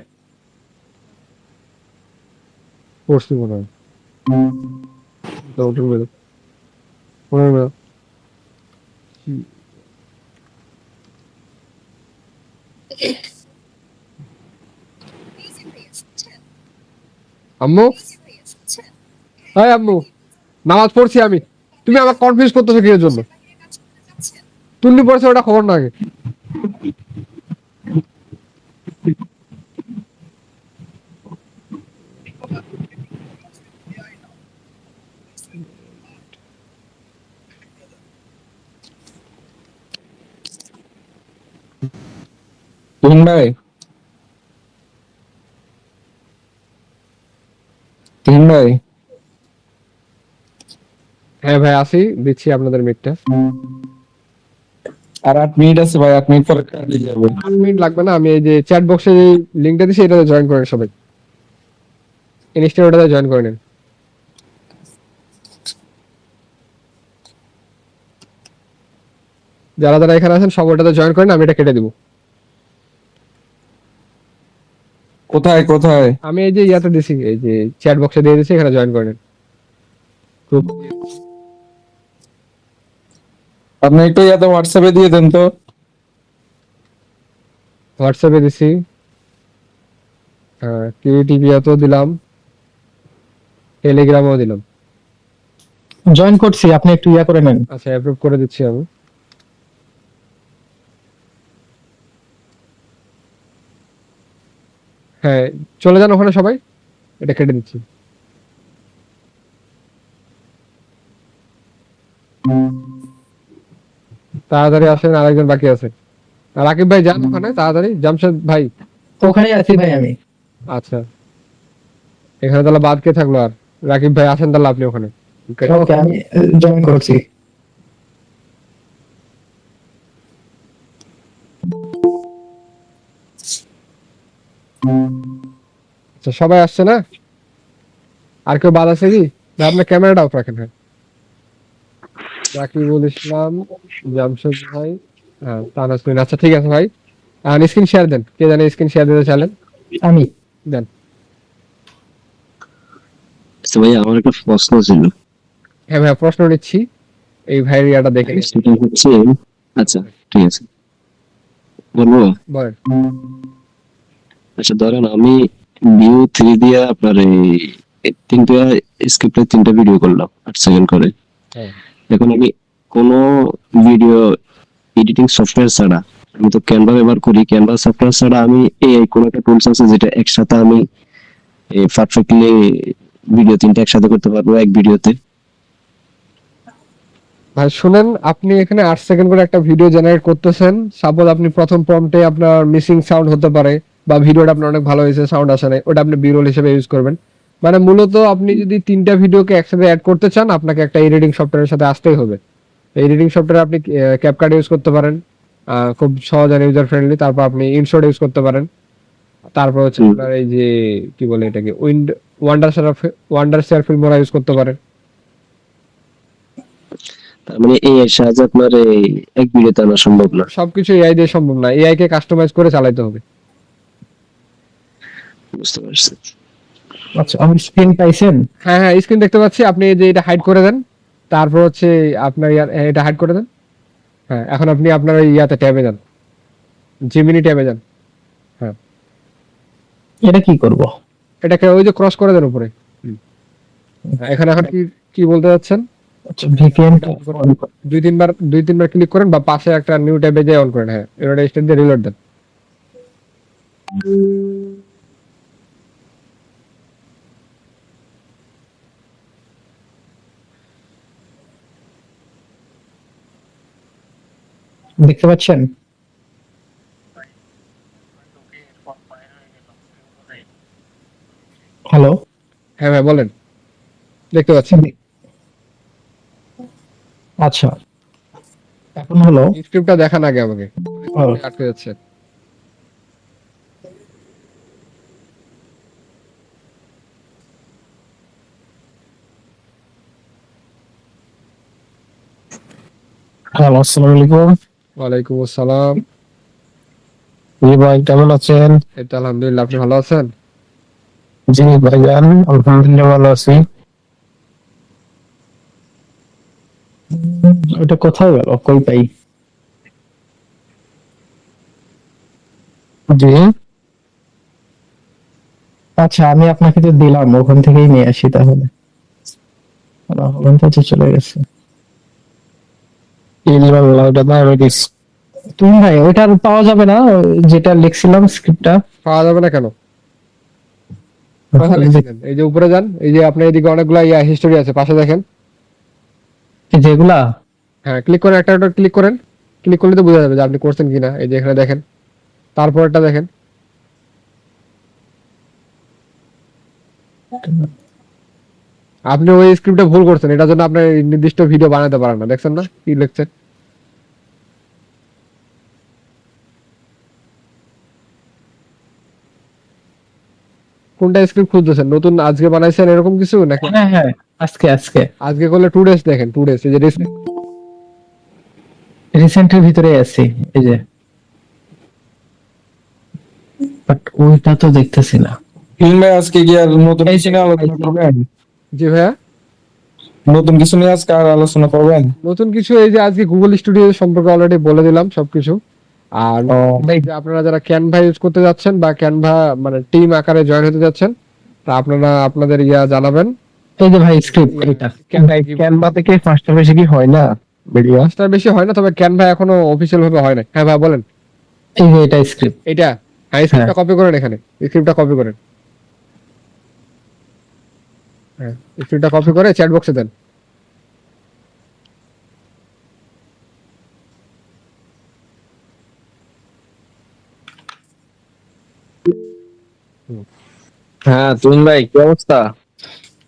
করছি মনে হয়। তো ওটার মধ্যে পনেরো মিনিট। আম্মু, হ্যাঁ আম্মু, নামাজ পড়ছি আমি, তুমি আমার কনফিউজ করতেছো কি এর জন্য? তুলনি পড়ছে ওটা খবর না আগে। তুহিন ভাই, তুহিন ভাই। হ্যাঁ ভাই আসি, দিচ্ছি আপনাদের মিটটা। আর 8 মিনিট আছে ভাই, 8 মিনিট পরে কাটে যাবে। 8 মিনিট লাগবে না, আমি এই যে চ্যাট বক্সে যে লিংকটা দিছি এটাতে জয়েন করেন সবাই, ইনস্টার ওটাতে জয়েন করে নেন। যারা যারা এখানে আছেন সব ওটাতে জয়েন করেন, আমি এটা কেটে দিব। কোথায় কোথায়? আমি এই যে ইয়াতে দিছি, এই যে চ্যাট বক্সে দিয়ে দিছি, এখানে জয়েন করে নেন। আপনি একটু ইয়াতে হোয়াটসঅ্যাপে দিয়ে দেন তো। হোয়াটসঅ্যাপে দিছি, টিভিয়াতেও দিলাম, টেলিগ্রামেও দিলাম। জয়েন করছি, আপনি একটু ইয়া করে নেন। আচ্ছা, অ্যাপ্রুভ করে দিচ্ছি আমি। হ্যাঁ, চলে যান ওখানে সবাই, এটা কেটে দিচ্ছি। তাড়াতাড়ি আসেন, আরেকজন বাকি আছে। রাকিব ভাই যান ওখানে তাড়াতাড়ি, জামশেদ ভাই। ওখানেই আছি ভাই আমি। আচ্ছা, এখানে তাহলে বাদ কে থাকলো আর? রাকিব ভাই আসেন তাহলে আপনি ওখানে। ওকে, আমি জয়েন করছি। আচ্ছা, সবাই আসছে না? আর কেউ বাদ আছে কি? না, আপনার ক্যামেরাটা অফ রাখেন। হ্যাঁ, রাকিবুল ইসলাম, জামশেদ ভাই, হ্যাঁ, তানাসমিন। আচ্ছা ঠিক আছে ভাই, স্ক্রিন শেয়ার দেন। কে জানে স্ক্রিন শেয়ার দিতে চাইলেন? আমি দেন। ভাই আমার একটা প্রশ্ন ছিল। হ্যাঁ ভাই, প্রশ্ন নিচ্ছি, এই ভাইয়ের ইয়াটা দেখে নিন। সেটা হচ্ছে, আচ্ছা ঠিক আছে বলবো। বলেন। আচ্ছা ধরেন আমি ভিউ 3 দিয়ে আপনার এই তিনটা স্ক্রিপ্টে 3টা ভিডিও করলাম 8 সেকেন্ড করে। হ্যাঁ। এখন আমি কোনো ভিডিও এডিটিং সফটওয়্যার ছাড়া, আমি তো ক্যানভা ব্যবহার করি, ক্যানভা সফটওয়্যার ছাড়া আমি এআই কোনো একটা টুলস আছে যেটা একসাথে আমি পারফেক্টলি ভিডিও 3টা একসাথে করতে পারবো এক ভিডিওতে? ভাই শুনেন, আপনি এখানে 8 সেকেন্ড করে একটা ভিডিও জেনারেট করতেছেন। সাপোজ আপনি প্রথম প্রম্পটে আপনার মিসিং সাউন্ড হতে পারে, বা ভিডিওটা আপনার অনেক ভালো হয়েছে, সাউন্ড আসে নাই, ওটা আপনি বিরোল হিসেবে ইউজ করবেন। মানে মূলত আপনি যদি 3টা ভিডিওকে একসাথে অ্যাড করতে চান, আপনাকে একটা এডিটিং সফটওয়্যারের সাথে আসতেই হবে। এডিটিং সফটওয়্যার আপনি ক্যাপকাট ইউজ করতে পারেন, খুব সহজ আর ইউজার ফ্রেন্ডলি। তারপর আপনি ইনশট ইউজ করতে পারেন। তারপর হচ্ছে আপনার এই যে কি বলে এটাকে, ওয়ান্ডার শেয়ার ফিল্মোরা ইউজ করতে পারেন। তার মানে এআই সাহায্যে আপনার এক ভিডিওতে আনা সম্ভব না? সবকিছু এআই দিয়ে সম্ভব না, এআই কে কাস্টমাইজ করে চালাতে হবে। বুঝতে পারছি। আচ্ছা, আমি স্ক্রিন পাইছেন? হ্যাঁ হ্যাঁ, স্ক্রিন দেখতে পাচ্ছি। আপনি এই যে এটা হাইড করে দেন, তারপর হচ্ছে আপনার এটা হাইড করে দেন। হ্যাঁ, এখন আপনি আপনার ওই ইয়াতে ট্যাবে যান, জিমিনি ট্যাবে যান। হ্যাঁ, এটা কি করব? এটাকে ওই যে ক্রস করে দেন উপরে। হ্যাঁ, এখানে এখন কি কি বলতে যাচ্ছেন? আচ্ছা, ভিপিএন দুই তিনবার ক্লিক করেন, বা পাশে একটা নিউ ট্যাবে যে অন করেন। হ্যাঁ, এটা স্টার্ট দিয়ে রিলোড দেন। দেখতে পাচ্ছেন? হ্যালো? হ্যাঁ ভাই বলেন, দেখতে পাচ্ছি। আচ্ছা, এখন হলো। স্ক্রিপ্টটা দেখান আগে আমাকে, ও, আটকে যাচ্ছে। হ্যালো, আসসালামু আলাইকুম। ওয়ালাইকুম আসসালাম। জি ভাই, কেমন আছেন? এই তো আলহামদুলিল্লাহ, আপনি ভালো আছেন? জি ভাইজান, আলহামদুলিল্লাহ ভালো আছি। ওটা কোথায় গেল? কই পাই? জি, আচ্ছা, আমি আপনাকে তো দিলাম, ওখান থেকেই নিয়ে আসি তাহলে। ওখান থেকে চলে গেছে। তুমি ভাই, ওইটা আর পাওয়া যাবে না, যেটা লিখছিলাম স্ক্রিপ্টটা? পাওয়া যাবে না কেন? কোথায় লিখছিলেন? এই যে উপরে যান, এই যে আপনার এদিকে অনেকগুলো ইয়া হিস্টোরি আছে, পাশে দেখেন। যেগুলা? হ্যাঁ, ক্লিক করেন, একটা একটা ক্লিক করেন। ক্লিক করলে তো বোঝা যাবে যে আপনি করছেন কিনা। এই যে এখানে দেখেন, তারপরটা দেখেন। আপনি ওই স্ক্রিপ্টে ভুল করছেন, এটার জন্য আপনি নির্দিষ্ট ভিডিও বানাতে পারেন না। দেখছেন না কি লিখছেন? কোনটা স্ক্রিপ্ট খুঁজতেছেন? নতুন আজকে বানাইছেন এরকম কিছু নাকি? হ্যাঁ হ্যাঁ, আজকে আজকে আজকে করলে 2 ডেজ দেখেন, 2 ডেজ। এই যে রিসেন্টের ভিতরে আছি, এই যে। বাট ওইটা তো দেখতেছি না। ফিল্মে আজকে কি আর নতুন কিছু নিয়ে আলোচনা করবেন? জি ভাইয়া, নতুন কিছু নিয়ে আজকে আর আলোচনা করবেন? নতুন কিছু এই যে আজকে গুগল স্টুডিও সম্পর্কে অলরেডি বলে দিলাম সবকিছু। আর এই যে আপনারা যারা ক্যানভা ইউজ করতে যাচ্ছেন, বা ক্যানভা মানে টিম আকারে জয়েন হতে যাচ্ছেন, তা আপনারা আপনাদের ইয়া জানাবেন। এই যে ভাই স্ক্রিপ্ট, এটা ক্যানভা থেকে ফার্স্টটা বেশি কি হয় না ভিডিও? পাঁচটা বেশি হয় না, তবে ক্যানভা এখনো অফিসিয়াল ভাবে হয় না। হ্যাঁ ভাই বলেন। এই যে এটা স্ক্রিপ্ট। এটা, হ্যাঁ, স্ক্রিপ্টটা কপি করেন, এখানে স্ক্রিপ্টটা কপি করেন। হ্যাঁ, স্ক্রিপ্টটা কপি করে চ্যাট বক্সে দেন। হ্যাঁ তুমিন ভাই কি অবস্থা?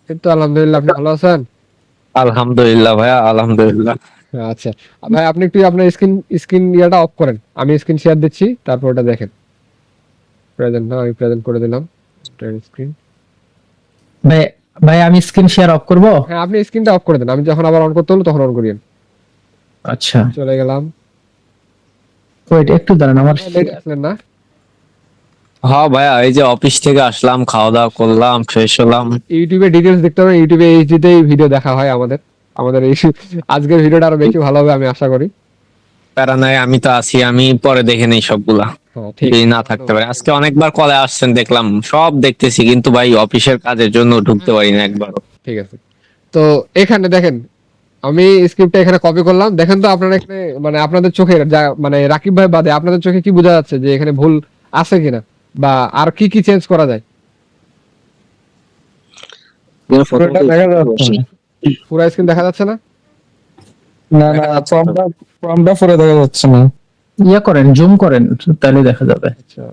এই তো আলহামদুলিল্লাহ, আপনি ভালো আছেন? আলহামদুলিল্লাহ ভাইয়া, আলহামদুলিল্লাহ। আচ্ছা ভাই, আপনি একটু আপনার স্ক্রিন ইয়াটা অফ করেন, আমি স্ক্রিন শেয়ার দিচ্ছি, তারপর ওটা দেখেন। প্রেজেন্ট না, আমি প্রেজেন্ট করে দিলাম স্ক্রিন। ভাই ভাই আমি স্ক্রিন শেয়ার অফ করব? হ্যাঁ, আপনি স্ক্রিনটা অফ করে দেন, আমি যখন আবার অন করতে হলো তখন অন করিয়েন। আচ্ছা চলে গেলাম। ওয়েট একটু দাঁড়ান, আমার লেট আসলেন না? হ্যাঁ ভাইয়া, এই যে অফিস থেকে আসলাম, খাওয়া দাওয়া করলাম, ফ্রেশ হলাম। ইউটিউবে ডিটেলস দেখতে হবে, ইউটিউবে এইচডিতেই ভিডিও দেখা হয় আমাদের। আমাদের এই আজকের ভিডিওটা আরো বেশি ভালো হবে আমি আশা করি। প্যারা নাই, আমি তো আছি, আমি পরে দেখে নেই সবগুলা। হ্যাঁ, ঠিক যদি না থাকতে পারে, আজকে অনেকবার কলে আসছেন দেখলাম, সব দেখতেছি, কিন্তু ভাই অফিসের কাজের জন্য ঢুকতে পারি না একবারও। ঠিক আছে। তো এখানে দেখেন, আমি স্ক্রিপ্টটা এখানে কপি করলাম, দেখেন তো আপনারা এখানে মানে আপনাদের চোখে যা মানে রাকিব ভাই বাদে আপনাদের চোখে কি বোঝা যাচ্ছে যে এখানে ভুল আছে কিনা, বা আর কি কি চেঞ্জ করা যায়? এখানে photo পুরোটা দেখা যাচ্ছে না। পুরো স্ক্রিন দেখা যাচ্ছে না? না না, ফর্মটা পুরো দেখা যাচ্ছে না। ইয়া করেন, জুম করেন, তাহলে দেখা যাবে। আচ্ছা,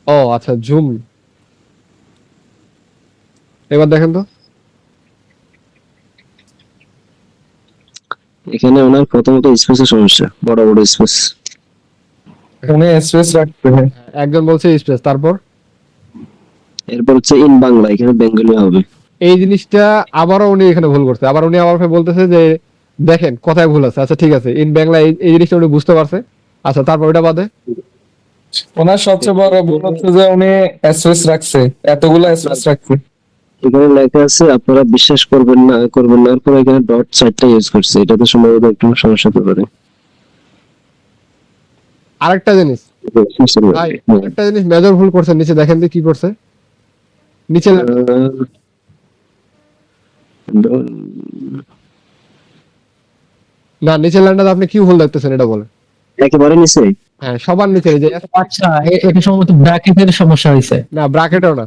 ও আচ্ছা, জুম। এবার দেখেন তো। এখানে ওনার প্রথমত স্পেসের সমস্যা, বড় বড় স্পেস। উনি স্পেস রাখতে হয়। একজন বলছে স্পেস, তারপর এরপর হচ্ছে ইন বাংলা, এখানে বেঙ্গলি হবে। এই জিনিসটা আবারও উনি এখানে ভুল করছে, আবার উনি আবার ফের বলতেছে যে দেখেন কথায় ভুল আছে। আচ্ছা ঠিক আছে, ইন বাংলা এই জিনিসটা উনি বুঝতে পারছে। আচ্ছা, তারপর ওটা বাদে ওনার সবচেয়ে বড় ভুল হচ্ছে যে উনি স্পেস রাখছে, এতগুলো স্পেস রাখছে। এখানে লেখা আছে আপনারা বিশ্বাস করবেন না এরপর এখানে ডট সাইডটা ইউজ করছে, এটাতে সম্ভবত একটু সমস্যা হতে পারে। আরেকটা জিনিস ভাই, আরেকটা জিনিস মেজর ভুল করছে, নিচে দেখেন তো কি করছে নিচে। না, নিচের লাইনটাতে আপনি কি ভুল দেখতেছেন এটা বলেন। একেবারে নিচে হ্যাঁ, সবার নিচে, এই যে আচ্ছা এটা সম্ভবত ব্র্যাকেটের সমস্যা হয়েছে। না, ব্র্যাকেটও না।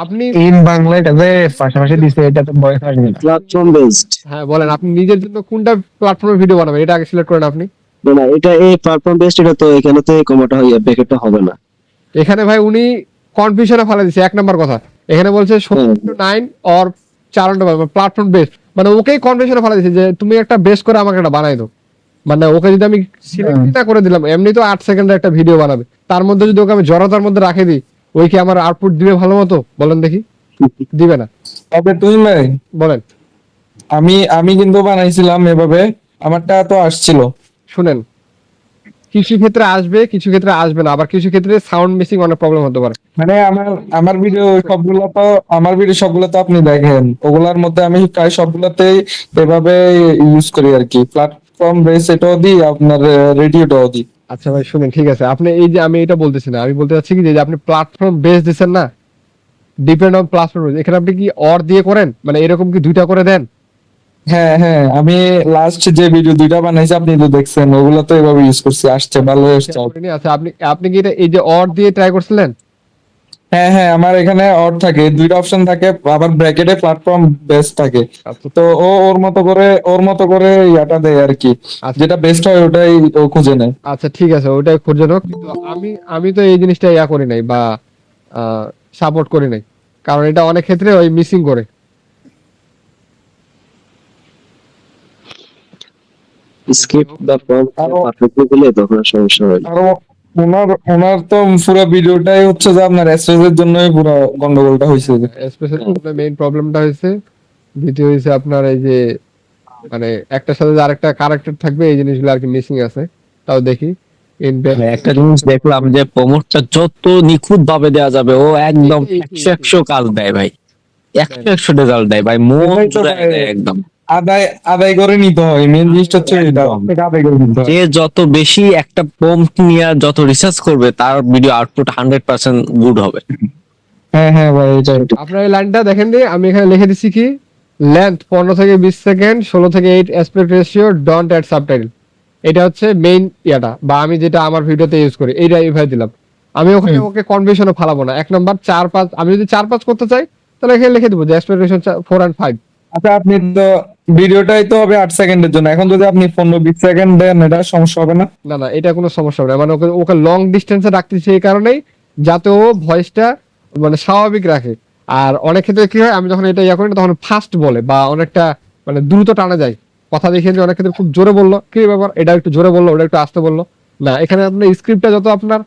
আপনি ইন বাংলা এটাতে পাশাপাশি দিছে, এটাতে ভয়েস আসবে না। Platform based. হ্যাঁ বলেন, আপনি নিজের জন্য কোনটা প্ল্যাটফর্মে ভিডিও বানাবেন এটা আগে সিলেক্ট করেন আপনি। না এটা এই প্ল্যাটফর্ম বেসড, এটা তো এখানে তো এই কমাটা হয়, ব্র্যাকেটটা হবে না। এখানে ভাই উনি কনফিউশনে ফেলে দিছে এক নাম্বার কথা। এখানে বলছে 9 অর 4 প্ল্যাটফর্ম বেস, মানে ওকেই কনফিউশনে ফেলে দিছে যে তুমি একটা বেস করে আমাকে একটা বানাই দাও। মানে ওকে যদি আমি সিলেক্ট না করে দিলাম, এমনি তো 8 সেকেন্ডের একটা ভিডিও বানাবে, তার মধ্যে যদি ওকে আমি জড়তার মধ্যে রাখে দিই, ওই কি আমার আউটপুট দিবে ভালো মতো? বলেন দেখি, দিবে না। তবে তুমি ভাই, বলেন। আমি কিন্তু বানাইছিলাম এভাবে, আমারটা তো আসছিল। শুনেন, কিছু ক্ষেত্রে আসবে, কিছু ক্ষেত্রে আসবে না, আবার কিছু ক্ষেত্রে সাউন্ড মিসিং অনেক প্রবলেম হতে পারে। মানে আমার ভিডিও সবগুলো তো আপনি দেখেন, ওগুলার মধ্যে আমি প্রায় সবগুলোতেই এভাবে ইউজ করি আর কি। প্ল্যাটফর্ম বেস এটাও দিই, আপনার রেডিওটাও দিই। আচ্ছা ভাই শুনেন, ঠিক আছে, আপনি এই যে আমি এটা বলতেছি না, আমি বলতে চাচ্ছি কি যে আপনি প্ল্যাটফর্ম বেস দিচ্ছেন না, ডিপেন্ড অন প্ল্যাটফর্ম। এখানে আপনি কি অর দিয়ে করেন, মানে এরকম কি দুইটা করে দেন? হ্যাঁ হ্যাঁ, আমি লাস্ট যে ভিডিও দুইটা বানাইছি আপনি তো দেখছেন, ওগুলো তো এভাবে ইউজ করছি, আসছে, ভালো আসছে। আচ্ছা, আপনি কি এটা এই যে অর দিয়ে ট্রাই করছিলেন? হ্যাঁ হ্যাঁ, আমার এখানে অর থাকে, দুইটা অপশন থাকে, আবার ব্র্যাকেটে প্ল্যাটফর্ম বেস্ট থাকে। তো ওর মতো করে ইয়াটা দেয় আর কি, যেটা বেস্ট হয় ওটাই ও খুঁজে নেয়। আচ্ছা ঠিক আছে, ওইটাই খুঁজে নাও, কিন্তু আমি তো এই জিনিসটা ইয়া করি নাই বা সাপোর্ট করি নাই, কারণ এটা অনেক ক্ষেত্রে ওই মিসিং করে। স্ক্রিপ্ট বা প্রম্পট পারফেক্টলি দিলে তখন আর সমস্যা হয় না। আর ওনার তো পুরো ভিডিওটাই হচ্ছে যে আপনার এসএস এর জন্যই পুরো গন্ডগোলটা হয়েছে। স্পেশালি মেইন প্রবলেমটা হয়েছে, দ্বিতীয় হয়েছে আপনার এই যে মানে একটার সাথে যে আরেকটা কারেক্টেড থাকবে, এই জিনিসগুলো আর কি মিসিং আছে। তাও দেখি একটা জিনিস দেখলাম যে প্রমোটটা যত নিখুঁত ভাবে দেওয়া যাবে, ও একদম 100 কাজ দেয় ভাই, 100 রেজাল্ট দেয় ভাই, মন জুড়ায় দেয় একদম। আদায় করে নিতে হয়, মেন জিনিসটা হচ্ছে এটা আদায় করে নিতে হয়। যে যত বেশি একটা প্রম্পট নিয়ে যত রিসার্চ করবে, তার ভিডিও আউটপুট 100% গুড হবে। হ্যাঁ হ্যাঁ ভাই, এটা আপনার এই লাইনটা দেখেন দিই, আমি এখানে লিখে দিচ্ছি কি লেন্থ 15 থেকে 20 সেকেন্ড, 16 থেকে 8 aspect ratio, don't add subtitle. এটা হচ্ছে মেইন ইয়াটা, বা আমি যেটা আমার ভিডিওতে ইউজ করি এইটা এইভাবে দিলাম। আমি ওখানে ওকে কনভেনশনে ফালাবো না। এক নাম্বার 4-5, আমি যদি 4-5 করতে চাই তাহলে এখানে লিখে দেবো যে অ্যাসপেক্ট রেশিও 4 and 5। আচ্ছা, আপনি তো ভিডিওটাই তো হবে 8 সেকেন্ডের জন্য, এখন যদি আপনি 15-20 সেকেন্ড দেন, এটা সমস্যা হবে না? না না, এটা কোনো সমস্যা হবে না, মানে ওকে লং ডিস্টেন্সে রাখতেছি এই কারণেই যাতে ও ভয়েসটা মানে স্বাভাবিক রাখে। আর অনেক ক্ষেত্রে কি হয়, আমি যখন এটা ইয়া করি না, তখন ফাস্ট বলে বা অনেকটা মানে দ্রুত টানা যায় কথা। দেখে যে অনেক ক্ষেত্রে খুব জোরে বললো, কি ব্যাপার, এটা একটু জোরে বললো, ওটা একটু আস্তে বললো। না, এখানে আপনার স্ক্রিপ্টটা যত আপনার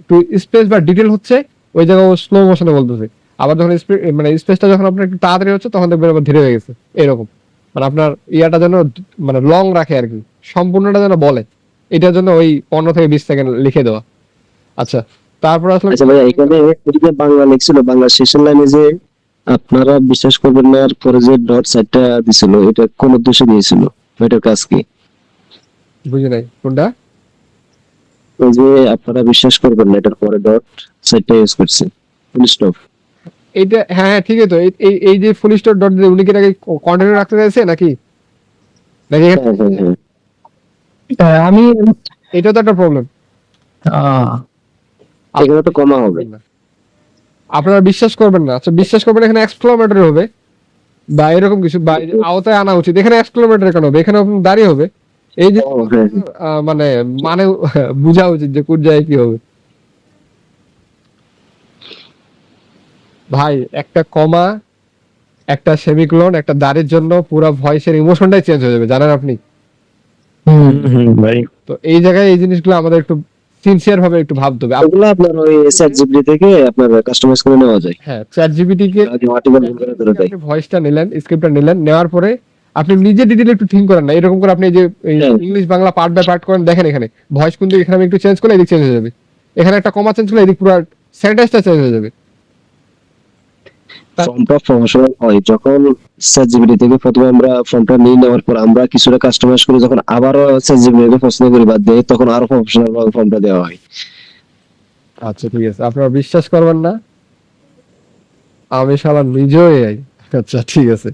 একটু স্পেস বা ডিটেল হচ্ছে, ওই জায়গায় ও স্লো মোশনে বলতেছে। আবার যখন মানে স্পেসটা যখন আপনার একটু তাড়াতাড়ি হচ্ছে, তখন দেখবেন আবার ধীরে হয়ে গেছে। এরকম মানে আপনার ইয়াটা যেন মানে লং রাখে আর কি, সম্পূর্ণটা যেন বলে। এটার জন্য ওই 15 থেকে 20 সেকেন্ড লিখে দেওয়া। আচ্ছা, তারপর আসলে আচ্ছা ভাইয়া, এখানে এদিকে বাংলা লিখছিল, বাংলা শেষের লাইনে যে আপনারা বিশ্বাস করবেন না আর পরে যে ডট সাইডটা দিছিল, এটা কোন উদ্দেশ্যে দিয়েছিল, এটার কাজ কি? বুঝি নাই কোনটা। ওই যে আপনারা বিশ্বাস করবেন না, এটার পরে ডট সাইডটা ইউজ করছে, ফুল স্টপ। এইটা হ্যাঁ হ্যাঁ ঠিকই তো। এই যে ফুল স্টপ ডট দিয়ে উনি কি এটাকে কন্টিনিউ রাখতে চাইছে নাকি নাকি হ্যাঁ হ্যাঁ হ্যাঁ। আমি এটা তো একটা প্রবলেম। এখানে তো কমা হবে। আপনারা বিশ্বাস করবেন না। আচ্ছা, বিশ্বাস করবেন, এখানে এক্সক্লামেটর হবে বা এরকম কিছু বা আওতায় আনা উচিত। এখানে এক্সক্লামেটর কেন হবে? এখানে আপনার দাঁড়িয়ে হবে। এই যে ও, হ্যাঁ। মানে মানে বোঝা উচিত যে কোন জায়গায় কি হবে। ভাই, একটা কমা, একটা সেমিকোলন, একটা দাড়ির জন্য পুরো ভয়েসের ইমোশনটাই চেঞ্জ হয়ে যাবে, জানেন আপনি? ভাই তো এই জায়গায় এই জিনিসগুলো আমাদের একটু সিনসিয়ার ভাবে একটু ভাবতে হবে। ওগুলো আপনার ওই চ্যাট জিপিটি থেকে আপনার কাস্টমাইজ করে নেওয়া যায়। হ্যাঁ, চ্যাট জিপিটি কে আগে আর্টিকেল করে ধরে দেয়। আপনি ভয়েসটা নিলেন, স্ক্রিপ্টটা নিলেন, নেওয়ার পরে আপনি নিজে ডিটেইল একটু থিঙ্ক করেন না। এরকম করে আপনি এই যে হ্যাঁ। English Bangla part by part করেন, দেখেন এখানে ভয়েস কিন্তু এখানে আমি একটু চেঞ্জ করলে এদিক চেঞ্জ হয়ে যাবে, এখানে একটা কমা চেঞ্জ করলে এদিক পুরো সেন্টেন্সটা চেঞ্জ হয়ে যাবে। ফর্মটা প্রমোশনাল হয় যখন চ্যাট জিপিটি থেকে প্রথমে আমরা ফর্মটা নিয়ে নেওয়ার পর আমরা কিছুটা কাস্টমাইজ করে যখন আবার চ্যাট জিপিটি পছন্দ করি বাদ দিয়ে, তখন আরো প্রফেশনাল ভাবে ফর্মটা দেওয়া হয়। আচ্ছা ঠিক আছে, আপনারা বিশ্বাস করবেন না, আমি শালা নিজেও এআই। আচ্ছা ঠিক আছে।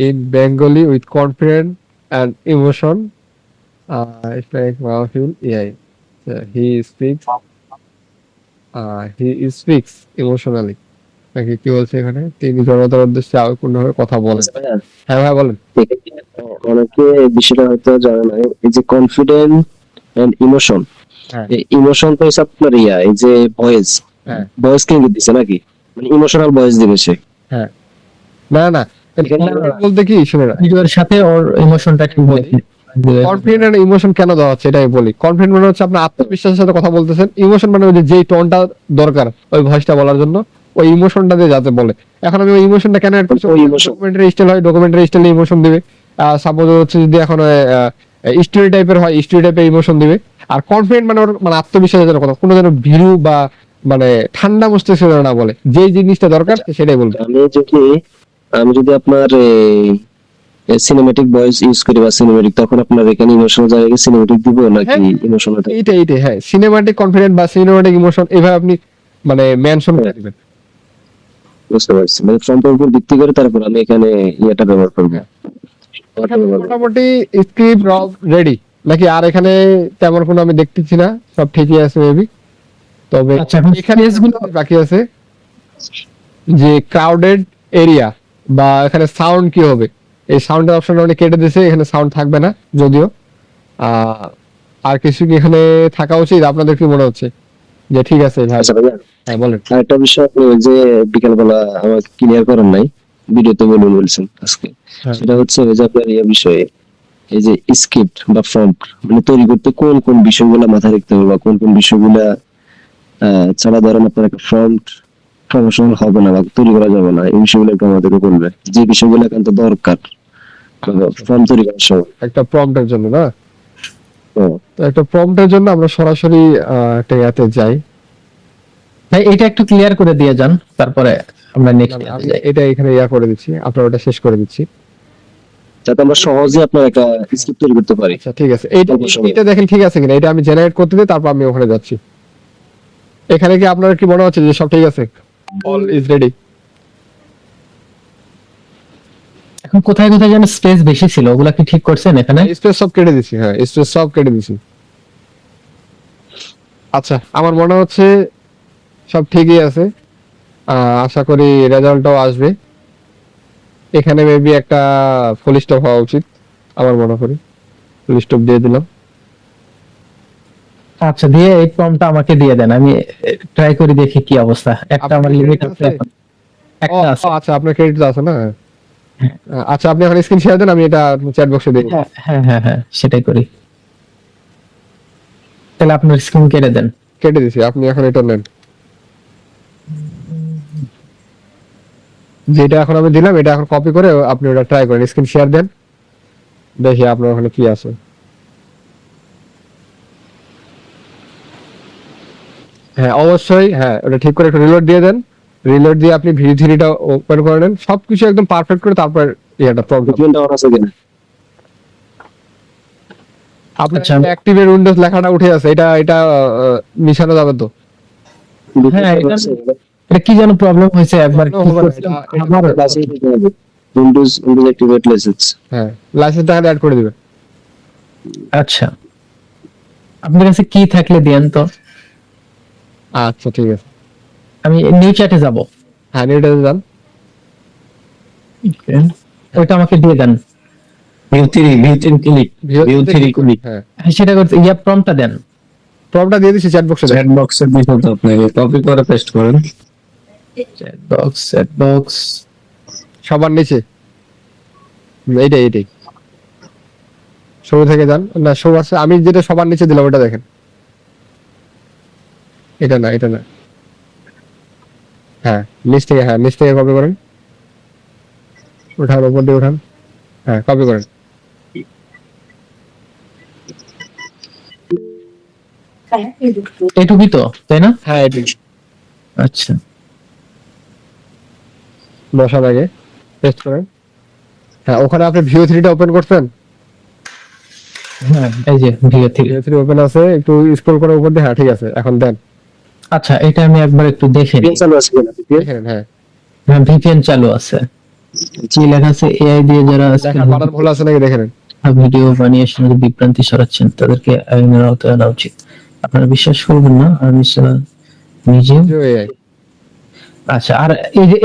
In Bengali with confident and emotion, মাহফিল এআই, হি স্পিক্স ইমোশনালি, নাকি কি বলছে এখানে, তিনি জনতার উদ্দেশ্যে আবেগপূর্ণভাবে কথা বলেন। হ্যাঁ ভাই বলেন। অনেকে এই বিষয়টা হয়তো জানে না, এই যে কনফিডেন্ট এন্ড ইমোশন, হ্যাঁ এই ইমোশন তো হিসাব আপনার এই যে ভয়েস, হ্যাঁ ভয়েস কে দিচ্ছে নাকি, মানে ইমোশনাল ভয়েস দিবে সে। হ্যাঁ, না না, এখানে- বলতে কি শুনে না, ভিডিওর সাথে ওর ইমোশনটা ঠিক বলে কনফিডেন্ট এন্ড ইমোশন কেন দেওয়া হচ্ছে এটাই বলি। কনফিডেন্ট মানে হচ্ছে আপনার আত্মবিশ্বাসের সাথে কথা বলতেছেন, ইমোশন মানে ওই যে যেই টোনটা দরকার ওই ভয়েসটা বলার জন্য, ওই ইমোশনটা দিয়ে যাতে বলে। এখন আমি ওই ইমোশনটা কেন অ্যাড করছি, ওই emotion। ডকুমেন্টারি স্টাইল হয়, ডকুমেন্টারি স্টাইলে ইমোশন দিবে। সাপোজ হচ্ছে যদি এখন স্টোরি টাইপের হয়, স্টোরি টাইপের ইমোশন দিবে। আর কনফিডেন্ট মানে ওর মানে আত্মবিশ্বাসের যেন কথা, কোনো যেন ভীরু বা মানে ঠান্ডা মস্তিষ্ক যেন না বলে, যেই জিনিসটা দরকার সেটাই বলবে। আমি যদি আপনার সিনেমেটিক ভয়েস ইউজ করি বা সিনেমেটিক, তখন আপনার এখানে ইমোশনাল জায়গায় সিনেমেটিক দিব নাকি হ্যাঁ। ইমোশনাল? এইটাই হ্যাঁ, সিনেমাটিক কনফিডেন্ট বা সিনেমাটিক ইমোশন এভাবে আপনি মানে মেনশন করে দিবেন। বুঝতে পারছি, মানে ফ্রন্টের উপর ভিত্তি করে তারপর আমি এখানে ইয়েটা ব্যবহার করবো। মোটামুটি স্ক্রিপ্ট রেডি নাকি? আর এখানে তেমন কোনো আমি দেখতেছি না, সব ঠিকই আছে মেবি। তবে আচ্ছা, এখন এখানে স্পেসগুলো বাকি আছে যে ক্রাউডেড এরিয়া বা এখানে সাউন্ড কি হবে। এই সাউন্ডের অপশনটা অনেক কেটে দিয়েছে, এখানে সাউন্ড থাকবে না যদিও। আর কিছু কি এখানে থাকা উচিত? আপনাদের কি মনে হচ্ছে যে ঠিক আছে ভাই? আচ্ছা ভাইয়া, হ্যাঁ বলেন। আরেকটা বিষয় আপনি ওই যে বিকালবেলা আমার ক্লিয়ার করেন নাই, ভিডিওতে বলছেন আজকে, হ্যাঁ। সেটা হচ্ছে ওই যে আপনার বিষয়ে এই যে স্ক্রিপ্ট বা ফ্রন্ট মানে তৈরি করতে কোন কোন বিষয়গুলো মাথায় রাখতে হবে বা কোন কোন বিষয়গুলা ছাড়া ধরেন আপনার একটা ফ্রন্ট প্রমোশনাল হবে না বা তৈরি করা যাবে না, এই বিষয়গুলো একটু আমাদেরকে বলবে, যে বিষয়গুলো একান্ত দরকার ফর্ম তৈরি করার সময়। একটা প্রম্পটের জন্য না? ও, তো একটা প্রম্পটের জন্য আমরা সরাসরি একটা ইয়াতে যাই। ভাই এটা একটু ক্লিয়ার করে দিয়ে যান, তারপরে আমরা নেক্সট আমি এটা এখানে ইয়া করে দিচ্ছি, আপনার ওটা শেষ করে দিচ্ছি। যাতে আমরা সহজে আপনার একটা স্ক্রিপ্ট তৈরি করতে পারি। আচ্ছা ঠিক আছে, এইটা অবশ্যই। এটা দেখেন ঠিক আছে কিনা, এটা আমি জেনারেট করতে দিই, তারপর আমি ওখানে যাচ্ছি। এখানে কি আপনার কি মনে হচ্ছে যে সব ঠিক আছে, অল ইজ রেডি? এখন কোথায় কোথায় যেন স্পেস বেশি ছিল, ওগুলা কি ঠিক করছেন এখানে? স্পেস সব কেটে দিছি, হ্যাঁ স্পেস সব কেটে দিছি। আচ্ছা, আমার মনে হচ্ছে সব ঠিকই আছে। আশা করি রেজাল্টটাও আসবে। এখানে মেবি একটা ফুল স্টপ হওয়া উচিত, আমার মনে করি। ফুল স্টপ দিয়ে দিলাম। আচ্ছা, দিয়ে এই প্রম্পটটা আমাকে দিয়ে দেন, আমি ট্রাই করে দেখি কি অবস্থা। একটা আমার লিমিট আছে এখন। একটা আছে। আচ্ছা, আপনার ক্রেডিট আছে না? আচ্ছা, আপনি এখন স্ক্রিন শেয়ার দেন, আমি এটা চ্যাট বক্সে দিই। হ্যাঁ, সেটাই করি। তাহলে আপনার স্ক্রিন কেটে দেন। কেটে দিছি, আপনি এখন এটা নেন। যেটা এখন আমি দিলাম এটা এখন কপি করে আপনি ওটা ট্রাই করেন, স্ক্রিন শেয়ার দেন, দেখি আপনার ওখানে কি আছে। হ্যাঁ অবশ্যই, হ্যাঁ ওটা ঠিক করে একটু রিলোড দিয়ে দেন। রিলোড দিয়ে আপনি ভিডিও3টা ওপেন করে নেন, সবকিছু একদম পারফেক্ট করে, তারপর এটা প্রবলেম ডকুমেন্ট আর আছে কিনা আপনার আচ্ছা। অ্যাক্টিভের উইন্ডোজ লেখাটা উঠে আছে, এটা মিশানো যাবে তো? হ্যাঁ, এটা কি যেন প্রবলেম হয়েছে, একবার No, কি হবে না, করছিলাম, এটা- আবার উইন্ডোজ অ্যাক্টিভেট লাইসেন্স। হ্যাঁ, লাইসেন্সটা খালি অ্যাড করে দিবেন। আচ্ছা, আপনার কাছে কি থাকলে দেন তো, আচ্ছা ঠিক আছে, আমি নিউ চ্যাটে যাব। হ্যাঁ নিউটা যান। ওইটা আমাকে দিয়ে দেন। ভিউ3 ক্লিক, ভিউ3 ক্লিক। হ্যাঁ, সেটা করতে ইয়া প্রম্পটটা দেন। প্রবলেমটা দিয়ে দিছি চ্যাট বক্সে। চ্যাট বক্সের ভিতর তো আপনাকে কপি করে পেস্ট করেন। চ্যাট বক্স সবার নিচে এইটাই শুরু থেকে যান না, শো আছে, আমি যেটা সবার নিচে দিলাম ওটা দেখেন। এটা না, হ্যাঁ নিচ থেকে কপি করেন, উঠান, উপর দিয়ে উঠান, হ্যাঁ কপি করেন। এইটুকুই তো, তাই না? হ্যাঁ এটি আচ্ছা, বসার আগে পেস্ট করেন। হ্যাঁ ওখানে আপনি ভিও3টা ওপেন করছেন? হ্যাঁ এই যে ভিউ3। ভিও3 ওপেন আছে, একটু স্ক্রল করে উপর দিয়ে, হ্যাঁ ঠিক আছে, এখন দেন। আচ্ছা, এটা আমি একবার একটু দেখে নিই। চালু আছে কিনা দেখেন, হ্যাঁ হ্যাঁ, ভিপিএন চালু আছে। কি লেখা আছে, এআই দিয়ে যারা দেখা বানান ভুল আছে নাকি দেখে নেন। ভিডিও বানিয়ে সমাজে বিভ্রান্তি ছড়াচ্ছেন তাদেরকে আইনের আওতায় আনা উচিত। আপনারা বিশ্বাস করবেন না, আমি নিজেও। AI আচ্ছা, আর এই যে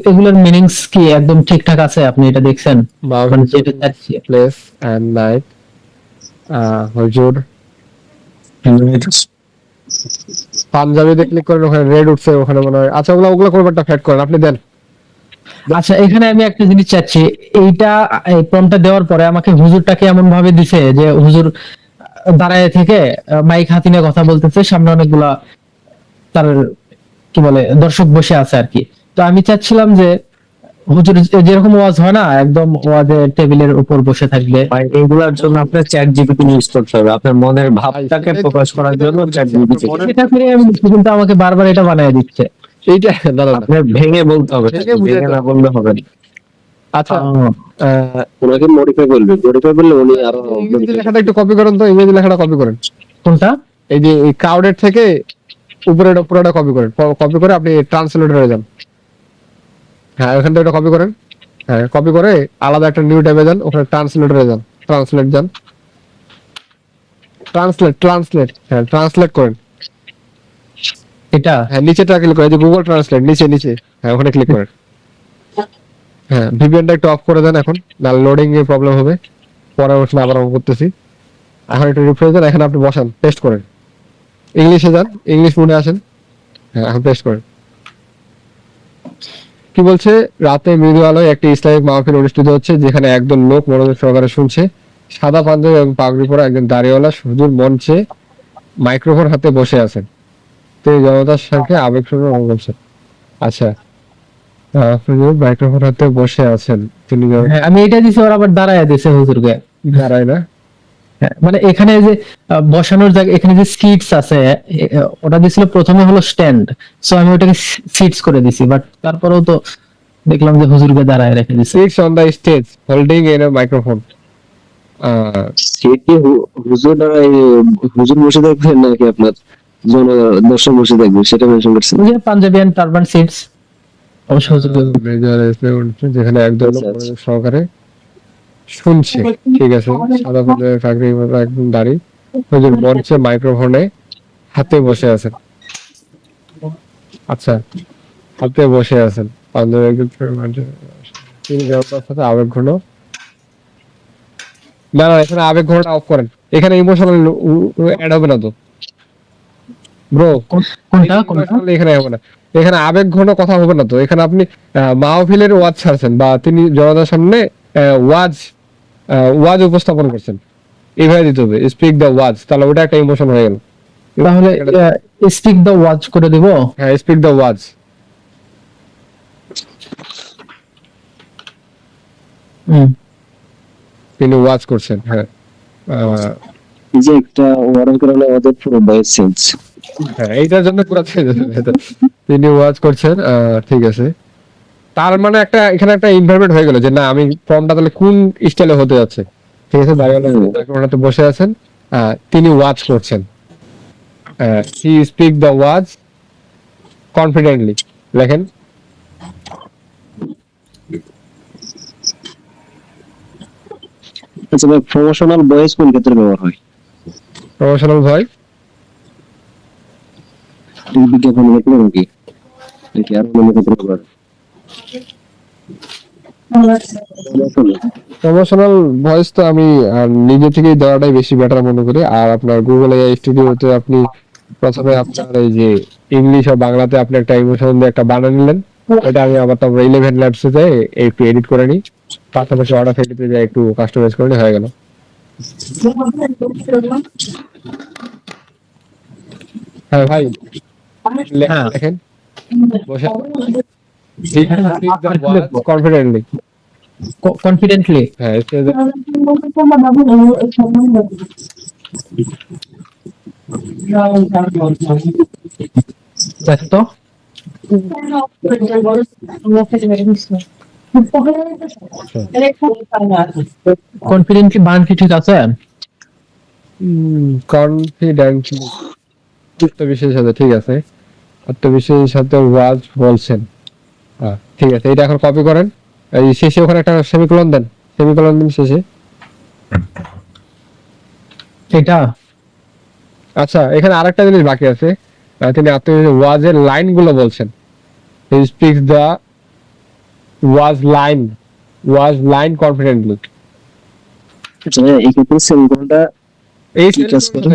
এগুলোর মিনিংস কি একদম ঠিকঠাক আছে? আপনি এটা দেখছেন? মানে যেটা চাচ্ছি। প্লেস এন্ড নাইট, হুজুর, পাঞ্জাবিতে ক্লিক করেন, ওখানে রেড উঠছে, ওখানে মনে হয়। আচ্ছা ওগুলো কোনটা ফ্যাট করেন, আপনি দেন। আচ্ছা, এখানে আমি একটা জিনিস চাচ্ছি, এইটা এই প্রম্পটটা দেওয়ার পরে আমাকে হুজুরটাকে এমন ভাবে দিছে যে হুজুর দাঁড়ায় থেকে মাইক হাতে নিয়ে কথা বলতেছে, সামনে অনেকগুলা তার কি বলে দর্শক বসে আছে আর কি। তো আমি চাচ্ছিলাম যে হুজুর যেরকম ওয়াজ হয় না, একদম ওয়াজের টেবিলের উপর বসে থাকবে। ভাই এগুলোর জন্য আপনার চ্যাট জিপিটি ইউজ করতে হবে, আপনার মনের ভাবটাকে প্রকাশ করার জন্য চ্যাট জিপিটি। এটা করে আমি কিন্তু আমাকে বারবার এটা বানায় দিচ্ছে। এইটা না আপনার ভেঙে বলতে হবে, ভেঙে না বললে হবে না। আচ্ছা ওনাকে মডিফাই করলে উনি আরো ইংরেজি লেখাটা একটু কপি করেন তো, ইংরেজি লেখাটা কপি করেন। কোনটা? এই যে ক্রাউডেড থেকে উপরেটা পুরোটা কপি করেন, কপি করে আপনি ট্রান্সলেটরে যান। হ্যাঁ ওখান থেকে কপি করেন, হ্যাঁ কপি করে আলাদা একটা নিউ ট্যাবে যান, ওখানে ট্রান্সলেটরে যান, ট্রান্সলেট যান, ট্রান্সলেট, হ্যাঁ ট্রান্সলেট করেন। এটা হ্যাঁ নিচেটা ক্লিক করেন, যে গুগল ট্রান্সলেট নিচে, হ্যাঁ ওখানে ক্লিক করেন। হ্যাঁ ভিপিএনটা একটু অফ করে দেন এখন, না লোডিং এর প্রবলেম হবে, পরে ওখানে আবার অন করতেছি। এখন একটু রিফ্রেশ দেন, এখন আপনি বসান, পেস্ট করেন, ইংলিশে যান, ইংলিশ মোডে আসেন, হ্যাঁ এখন পেস্ট করেন। কি বলছে? রাতে মৃদু আলোয় একটি ইসলামিক মাহফিল অনুষ্ঠিত হচ্ছে, যেখানে একজন লোক মনোযোগ সহকারে শুনছে। সাদা পাঞ্জাবি এবং পাগড়ি পরা একজন দাড়িওয়ালা হুজুর মঞ্চে মাইক্রোফোন হাতে বসে আছেন, তিনি জনতার সাথে আবেগপূর্ণ করছেন। আচ্ছা হুজুর মাইক্রোফোন হাতে বসে আছেন, তিনি হ্যাঁ, আমি এটা দিছি, ওর আবার দাঁড়ায় দিছে হুজুরকে। দাঁড়ায় না, হ্যাঁ, মানে এখানে যে বসানোর জায়গা, এখানে যে সিটস আছে, ওটা দিছিল প্রথমে হলো স্ট্যান্ড, সো আমি ওটাকে সিটস করে দিছি, বাট তারপরেও তো দেখলাম যে হুজুরকে দাঁড়ায় রেখে দিছে। Seats on the stage holding A microphone. সেটি হুজুর বসে থাকবেন নাকি আপনার দর্শক বসে থাকবে সেটা মেনশন করছেন। ওই যে পাঞ্জাবি এন্ড টারবান সিটস, অবশ্য হুজুরকে যেখানে একদম মনোযোগ সহকারে শুনছে, ঠিক আছে, সাদা পাগড়ি একদম দাড়ি, হুজুর মঞ্চে মাইক্রোফোনে হাতে বসে আছেন। আচ্ছা হাতে বসে আছেন, পাঞ্জাবি একদম তিনি জনতার সাথে আবেগঘন। না এখানে আবেগঘনটা অফ করেন, এখানে ইমোশনাল অ্যাড হবে না তো, ব্রো কোনটা কোনটা এখানে হবে না, এখানে আবেগ ঘন কথা হবে না তো। এখানে আপনি মাহফিলের ওয়াজ ছাড়ছেন বা তিনি জনতার সামনে ওয়াজ ওয়াজ উপস্থাপন করছেন, এইভাবে দিতে হবে স্পিক দ্য ওয়াজ, তাহলে ওটা একটা ইমোশন হয়ে গেল। তাহলে স্পিক দ্য ওয়াচ করে দিব। হ্যাঁ স্পিক দ্য ওয়াজ, তিনি ওয়াজ করছেন। হ্যাঁ এই যে একটা ওয়ার্ডের কারণে আমাদের পুরো ভয়েস চেঞ্জ। হ্যাঁ এইটার জন্য পুরো চেঞ্জ হয়েছে, তিনি ওয়াজ করছেন। ঠিক আছে, তার মানে একটা এখানে একটা এনভায়রনমেন্ট হয়ে গেল যে না আমি ফর্মটা তাহলে কোন স্টাইলে হতে যাচ্ছে। ঠিক আছে, দাঁড়িয়ে বসে আছেন, তিনি ওয়াজ করছেন, he speak the was confidently, লেখেন। আচ্ছা ভাই, প্রমোশনাল ভয়েস কোন ক্ষেত্রে ব্যবহার হয়? প্রমোশনাল ভয়েস বিজ্ঞাপন ক্ষেত্রে নাকি নাকি আর অন্য ক্ষেত্রে ব্যবহার? প্রমোশনাল ভয়েস তো আমি নিজে থেকেই দেওয়াটাই বেশি বেটার মনে করি। আর আপনার গুগল এআই স্টুডিওতে আপনি প্রথমে আপনার এই যে ইংলিশ আর বাংলাতে আপনি একটা ইমোশন দিয়ে একটা বানিয়ে নিলেন, এটা আমি আবার তারপর 11 ল্যাবস এ যাই একটু এডিট করে নিই, পাশাপাশি অর্ডার ফেডিতে যাই একটু কাস্টমাইজ করে নিই, হয়ে গেল। হ্যাঁ ভাই দেখেন বসে কনফিডেন্টলি কনফিডেন্টলি। হ্যাঁ দেখ তো কনফিডেন্টলি বান কি ঠিক আছে? কনফিডেন্টলি আত্মবিশ্বাসের সাথে, ঠিক আছে, আত্মবিশ্বাসের সাথে ওয়াজ বলছেন। ঠিক আছে, এটা এখন কপি করেন, এই শেষে ওখানে একটা সেমিকোলন দেন, সেমিকোলন দিন শেষে। এটা আচ্ছা এখানে আরেকটা জিনিস বাকি আছে, তিনি আত্মবিশ্বাস ওয়াজের লাইন গুলো বলছেন, he speaks the was line confidently. আচ্ছা এই ক্ষেত্রে সেমিকোলনটা এই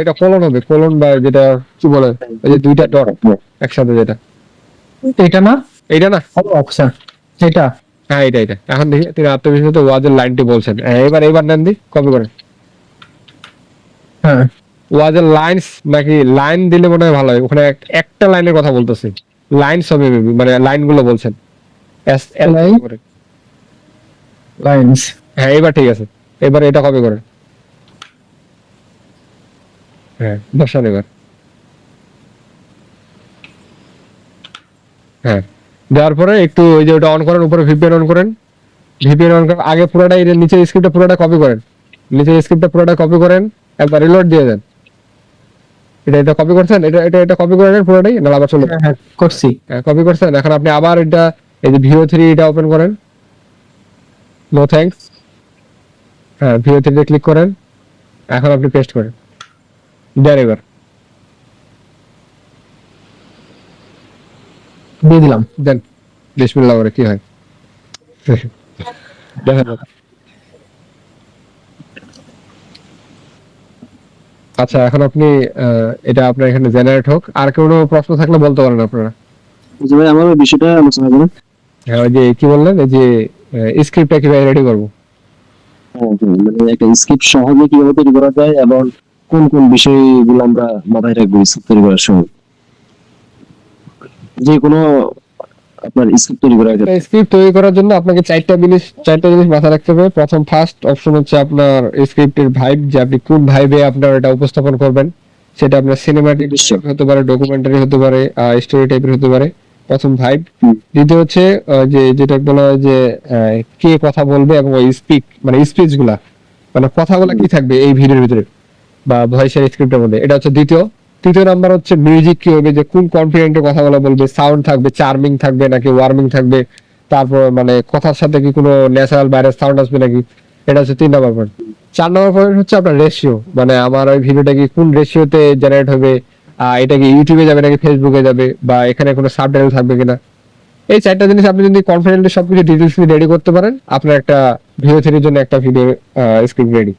এটা কোলন হবে, কোলন বা যেটা কি বলে এই যে দুইটা ডট একসাথে, যেটা এটা না, এইটা না, অপশন এটা। হ্যাঁ এটা এটা। এখন দেখি তিনি আত্মবিশ্বাসে ওয়াজের লাইনটি বলছেন, এবার নেন দি কপি করেন। হ্যাঁ ওয়াজের লাইনস নাকি লাইন দিলে মনে হয় ভালো হয়, ওখানে একটা লাইনের কথা বলতেছে, লাইনস হবে মেবি, মানে লাইন গুলো বলছেন লাইনস। হ্যাঁ এবার ঠিক আছে, এবার এটা কপি করেন। হ্যাঁ বসান এবার। হ্যাঁ দেওয়ার পরে একটু ওই যে ওটা অন করেন, উপরে ভিপিএন অন করেন, ভিপিএন অন করেন, আগে পুরোটা এই নিচের স্ক্রিপ্টটা পুরোটা কপি করেন, নিচের স্ক্রিপ্টটা পুরোটা কপি করেন, একবার রিলোড দিয়ে দেন। এটা কপি করছেন, এটা কপি করে নেন পুরোটাই, না আবার চলে করছি, কপি করছেন। এখন আপনি আবার এটা এই যে VO3 এটা ওপেন করেন, নো থ্যাঙ্কস, হ্যাঁ VO3 তে ক্লিক করেন, এখন আপনি পেস্ট করেন, দেন এবার দিয়ে দিলাম, দেন বিসমিল্লাহ করে কি হয় দেখেন। আচ্ছা এখন আপনি এটা আপনার এখানে জেনারেট হোক, আর কোনো প্রশ্ন থাকলে বলতে পারেন আপনারা। আচ্ছা ভাই, আমার ওই বিষয়টা আলোচনা করুন। হ্যাঁ ওই যে কি বললেন, এই যে স্ক্রিপ্টটা কিভাবে রেডি করবো, মানে একটা স্ক্রিপ্ট সহজে কিভাবে তৈরি করা যায় এবং কোন কোন বিষয়গুলো আমরা মাথায় রাখবো স্ক্রিপ্ট তৈরি করার সময়, যে কোনো আপনার স্ক্রিপ্ট তৈরি করার ক্ষেত্রে। স্ক্রিপ্ট তৈরি করার জন্য আপনাকে চারটা জিনিস মাথায় রাখতে হবে। প্রথম ফার্স্ট অপশন হচ্ছে আপনার স্ক্রিপ্টের ভাইব, যে আপনি কোন ভাইবে আপনার এটা উপস্থাপন করবেন, সেটা আপনার সিনেমাটিক হতে পারে, ডকুমেন্টারি হতে পারে, স্টোরি টাইপের হতে পারে, প্রথম ভাইব। দ্বিতীয় হচ্ছে যে যেটা বলা হয় যে কে কথা বলবে এবং ওই মানে স্পিচ গুলা, মানে কথাগুলা কি থাকবে এই ভিডিওর ভিতরে বা ভয়েসের স্ক্রিপ্টের মধ্যে, এটা হচ্ছে দ্বিতীয়। তৃতীয় নাম্বার হচ্ছে মিউজিক কি হবে, যে কোন কনফিডেন্টে কথা বলবে, সাউন্ড থাকবে চার্মিং থাকবে নাকি ওয়ার্মিং থাকবে, তারপর মানে কথার সাথে কি কোনো ন্যাচারাল বাইরের সাউন্ড আসবে নাকি, এটা হচ্ছে 3 নাম্বার পয়েন্ট। 4 নাম্বার পয়েন্ট হচ্ছে আপনার রেশিও, মানে আমার ওই ভিডিওটা কি কোন রেশিওতে জেনারেট হবে, এটা কি ইউটিউবে যাবে নাকি ফেসবুকে যাবে, বা এখানে কোনো সাবটাইটেল থাকবে কিনা। এই 4টা জিনিস আপনি যদি কনফিডেন্টলি সবকিছু ডিটেইলস রেডি করতে পারেন, আপনার একটা VO3 এর জন্য একটা ভিডিও স্ক্রিপ্ট রেডি।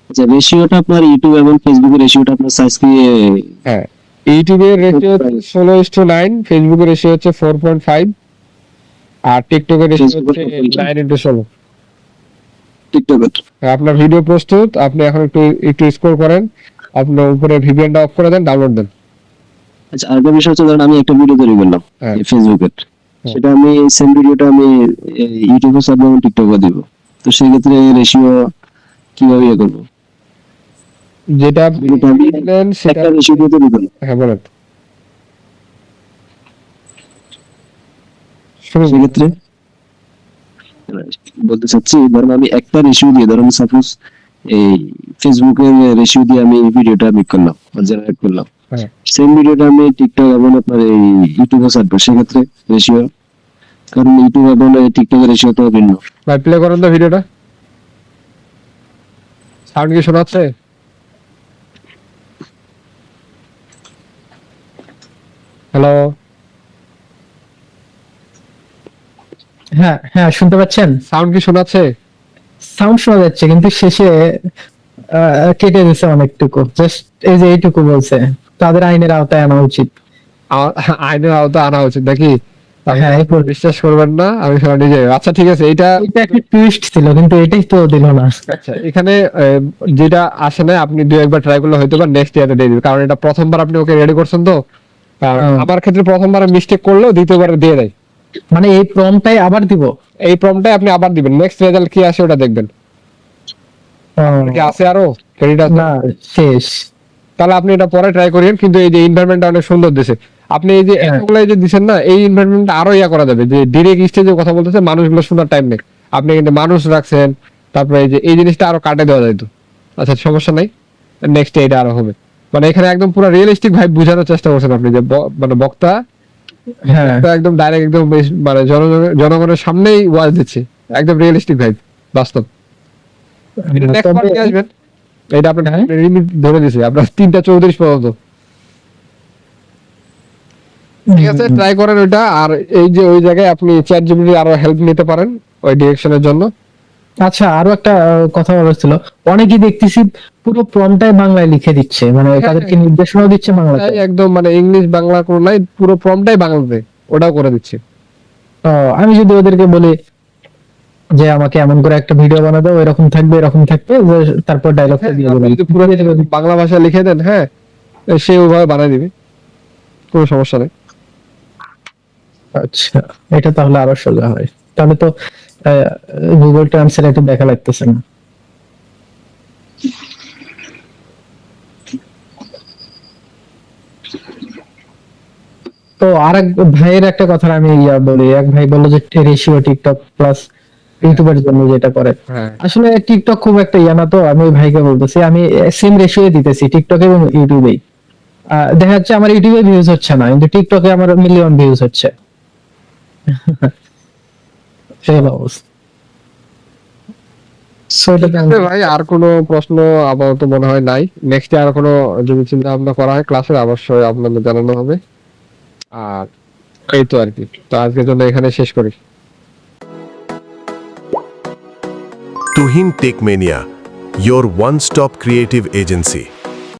আচ্ছা রেশিওটা আপনার ইউটিউব এবং ফেসবুকের রেশিওটা আপনার সাইজ কি? হ্যাঁ ইউটিউবের রেশিও হচ্ছে 16:9, ফেসবুকের রেশিও হচ্ছে 4.5, আর টিকটকের রেশিও হচ্ছে 9:16। টিকটকের আপনার ভিডিও প্রস্তুত, আপনি এখন একটু স্ক্রল করেন, আপনার উপরে ভিপিএনটা অফ করে দেন, ডাউনলোড দেন। আচ্ছা, আরেকটা বিষয় হচ্ছে ধরেন আমি একটা ভিডিও তৈরি করলাম হ্যাঁ। ফেসবুকের, সেটা আমি সেম ভিডিওটা আমি ইউটিউবে ছাড়বো এবং টিকটকে দিব, তো সেই ক্ষেত্রে রেশিও কিভাবে ইয়ে করবো? যেটা আপনি ভিডিওটা আমি দিলেন সেটা একটা রেশিও দিয়ে তৈরি করলাম, হ্যাঁ বলেন। শুনুন, সেক্ষেত্রে বলতে চাচ্ছি ধরেন আমি একটা রেশিও দিয়ে, ধরেন সাপোজ এই ফেসবুকের রেশিও দিয়ে আমি ভিডিওটা মেক করলাম বা জেনারেট করলাম, হ্যাঁ। সেম ভিডিওটা আমি টিকটক এবং আপনার এই ইউটিউবে ছাড়বো, সেক্ষেত্রে রেশিও, কারণ ইউটিউব এবং টিকটকের রেশিও তো ভিন্ন। ভাই প্লে করেন তো ভিডিওটা, সাউন্ড কি শোনাচ্ছে? হ্যালো, হ্যাঁ হ্যাঁ, শুনতে পাচ্ছেন? সাউন্ড কি শোনাচ্ছে? সাউন্ড শোনা যাচ্ছে, কিন্তু শেষে কেটে দিছে অনেকটুকু, জাস্ট এই যে এইটুকু বলছে তাদের আইনের আওতায় আনা উচিত। আইনের আওতায় আনা উচিত নাকি? হ্যাঁ, এই বিশ্বাস করবেন না, আমি শোনা নিজে। আচ্ছা ঠিক আছে, এটা একটা টুইস্ট ছিল, কিন্তু এটাই তো দিল না। আচ্ছা এখানে যেটা আসে না, আপনি 2-1 বার ট্রাই করলে হয়তো বা নেক্সট ইয়ারে দিয়ে দিবে, কারণ এটা প্রথমবার আপনি ওকে রেডি করছেন তো। আমার ক্ষেত্রে প্রথমবার মিস্টেক করলেও দ্বিতীয়বারে দিয়ে দেয়। মানে এই প্রমটাই আবার দিব? এই প্রম্পটাই আপনি আবার দিবেন, নেক্সট রেজাল্ট কি আসে ওটা দেখবেন। কি আছে আরো ক্রেডিট আছে না, শেষ। তাহলে আপনি এটা পরে ট্রাই করেন, কিন্তু এই যে এনভায়রনমেন্টটা অনেক সুন্দর দিছে, আপনি এই যে এতগুলো এই যে দিছেন না, এই এনভায়রনমেন্টটা আরো ইয়া করা যাবে, যে ডিরেক্ট স্টেজে কথা বলতেছে মানুষগুলো শোনার টাইম নেই, আপনি কিন্তু মানুষ রাখছেন, তারপরে এই যে এই জিনিসটা আরো কাটে দেওয়া যাইতো। আচ্ছা সমস্যা নাই, নেক্সট এটা আরো হবে, মানে এখানে একদম পুরো রিয়েলিস্টিক ভাই বোঝানোর চেষ্টা করছেন আপনি, যে মানে বক্তা হ্যাঁ, একদম ডাইরেক্ট একদম মানে জনগণের সামনেই ওয়াজ দিচ্ছে, একদম রিয়েলিস্টিক ভাই, বাস্তব। নেক্সট বার কি আসবেন, এটা আপনার লিমিট ধরে দিয়েছে আপনার 3:34 পর্যন্ত। ঠিক আছে, ট্রাই করেন ওইটা। আর এই যে ওই জায়গায় আপনি চ্যাট জিপিটির আরো হেল্প নিতে পারেন ওই ডিরেকশনের জন্য। আচ্ছা, আরো একটা কথা বলার ছিল, অনেকেই দেখতেছি পুরো প্রমটাই বাংলায় লিখে দিচ্ছে, মানে তাদেরকে নির্দেশনাও দিচ্ছে বাংলাতে। একদম মানে ইংলিশ বাংলা কোনো নাই, পুরো প্রম্পটাই বাংলাতে, ওটাও করে দিচ্ছে। আমি যদি ওদেরকে বলি যে আমাকে এমন করে একটা ভিডিও বানা দাও, এরকম থাকবে এরকম থাকবে, তারপর ডায়লগটা দিয়ে আপনি দিলাম, যদি পুরো বাংলা ভাষায় লিখে দেন, হ্যাঁ সে ওইভাবে বানাই দিবে, কোনো সমস্যা নেই। আচ্ছা, এটা তাহলে আরো সোজা হয়। তাহলে তো গুগল ট্রান্সলেটে দেখা লাগতেছে না। তো আরেক ভাইয়ের একটা কথা আমি বলি, এক ভাই বললো যে রেশিও টিকটক প্লাস ইউটিউবের জন্য যেটা করে, আসলে টিকটক খুব একটা না, তো আমি ওই ভাইকে বলতেছি আমি সেম রেশিও দিতেছি টিকটক এবং ইউটিউবেই। দেখা যাচ্ছে আমার ইউটিউবে ভিউজ হচ্ছে না, কিন্তু টিকটকে আমার মিলিয়ন ভিউজ হচ্ছে। সেই অবস্থা। ভাই আর কোনো প্রশ্ন আপাতত মনে হয় নাই, নেক্সট আর কোনো যদি চিন্তা ভাবনা করা হয় ক্লাসে অবশ্যই আপনাদের জানানো হবে। আর এই তো আর কি, তো আজকের জন্য এখানে শেষ করি। Tuhin tech mania, your one-stop creative agency.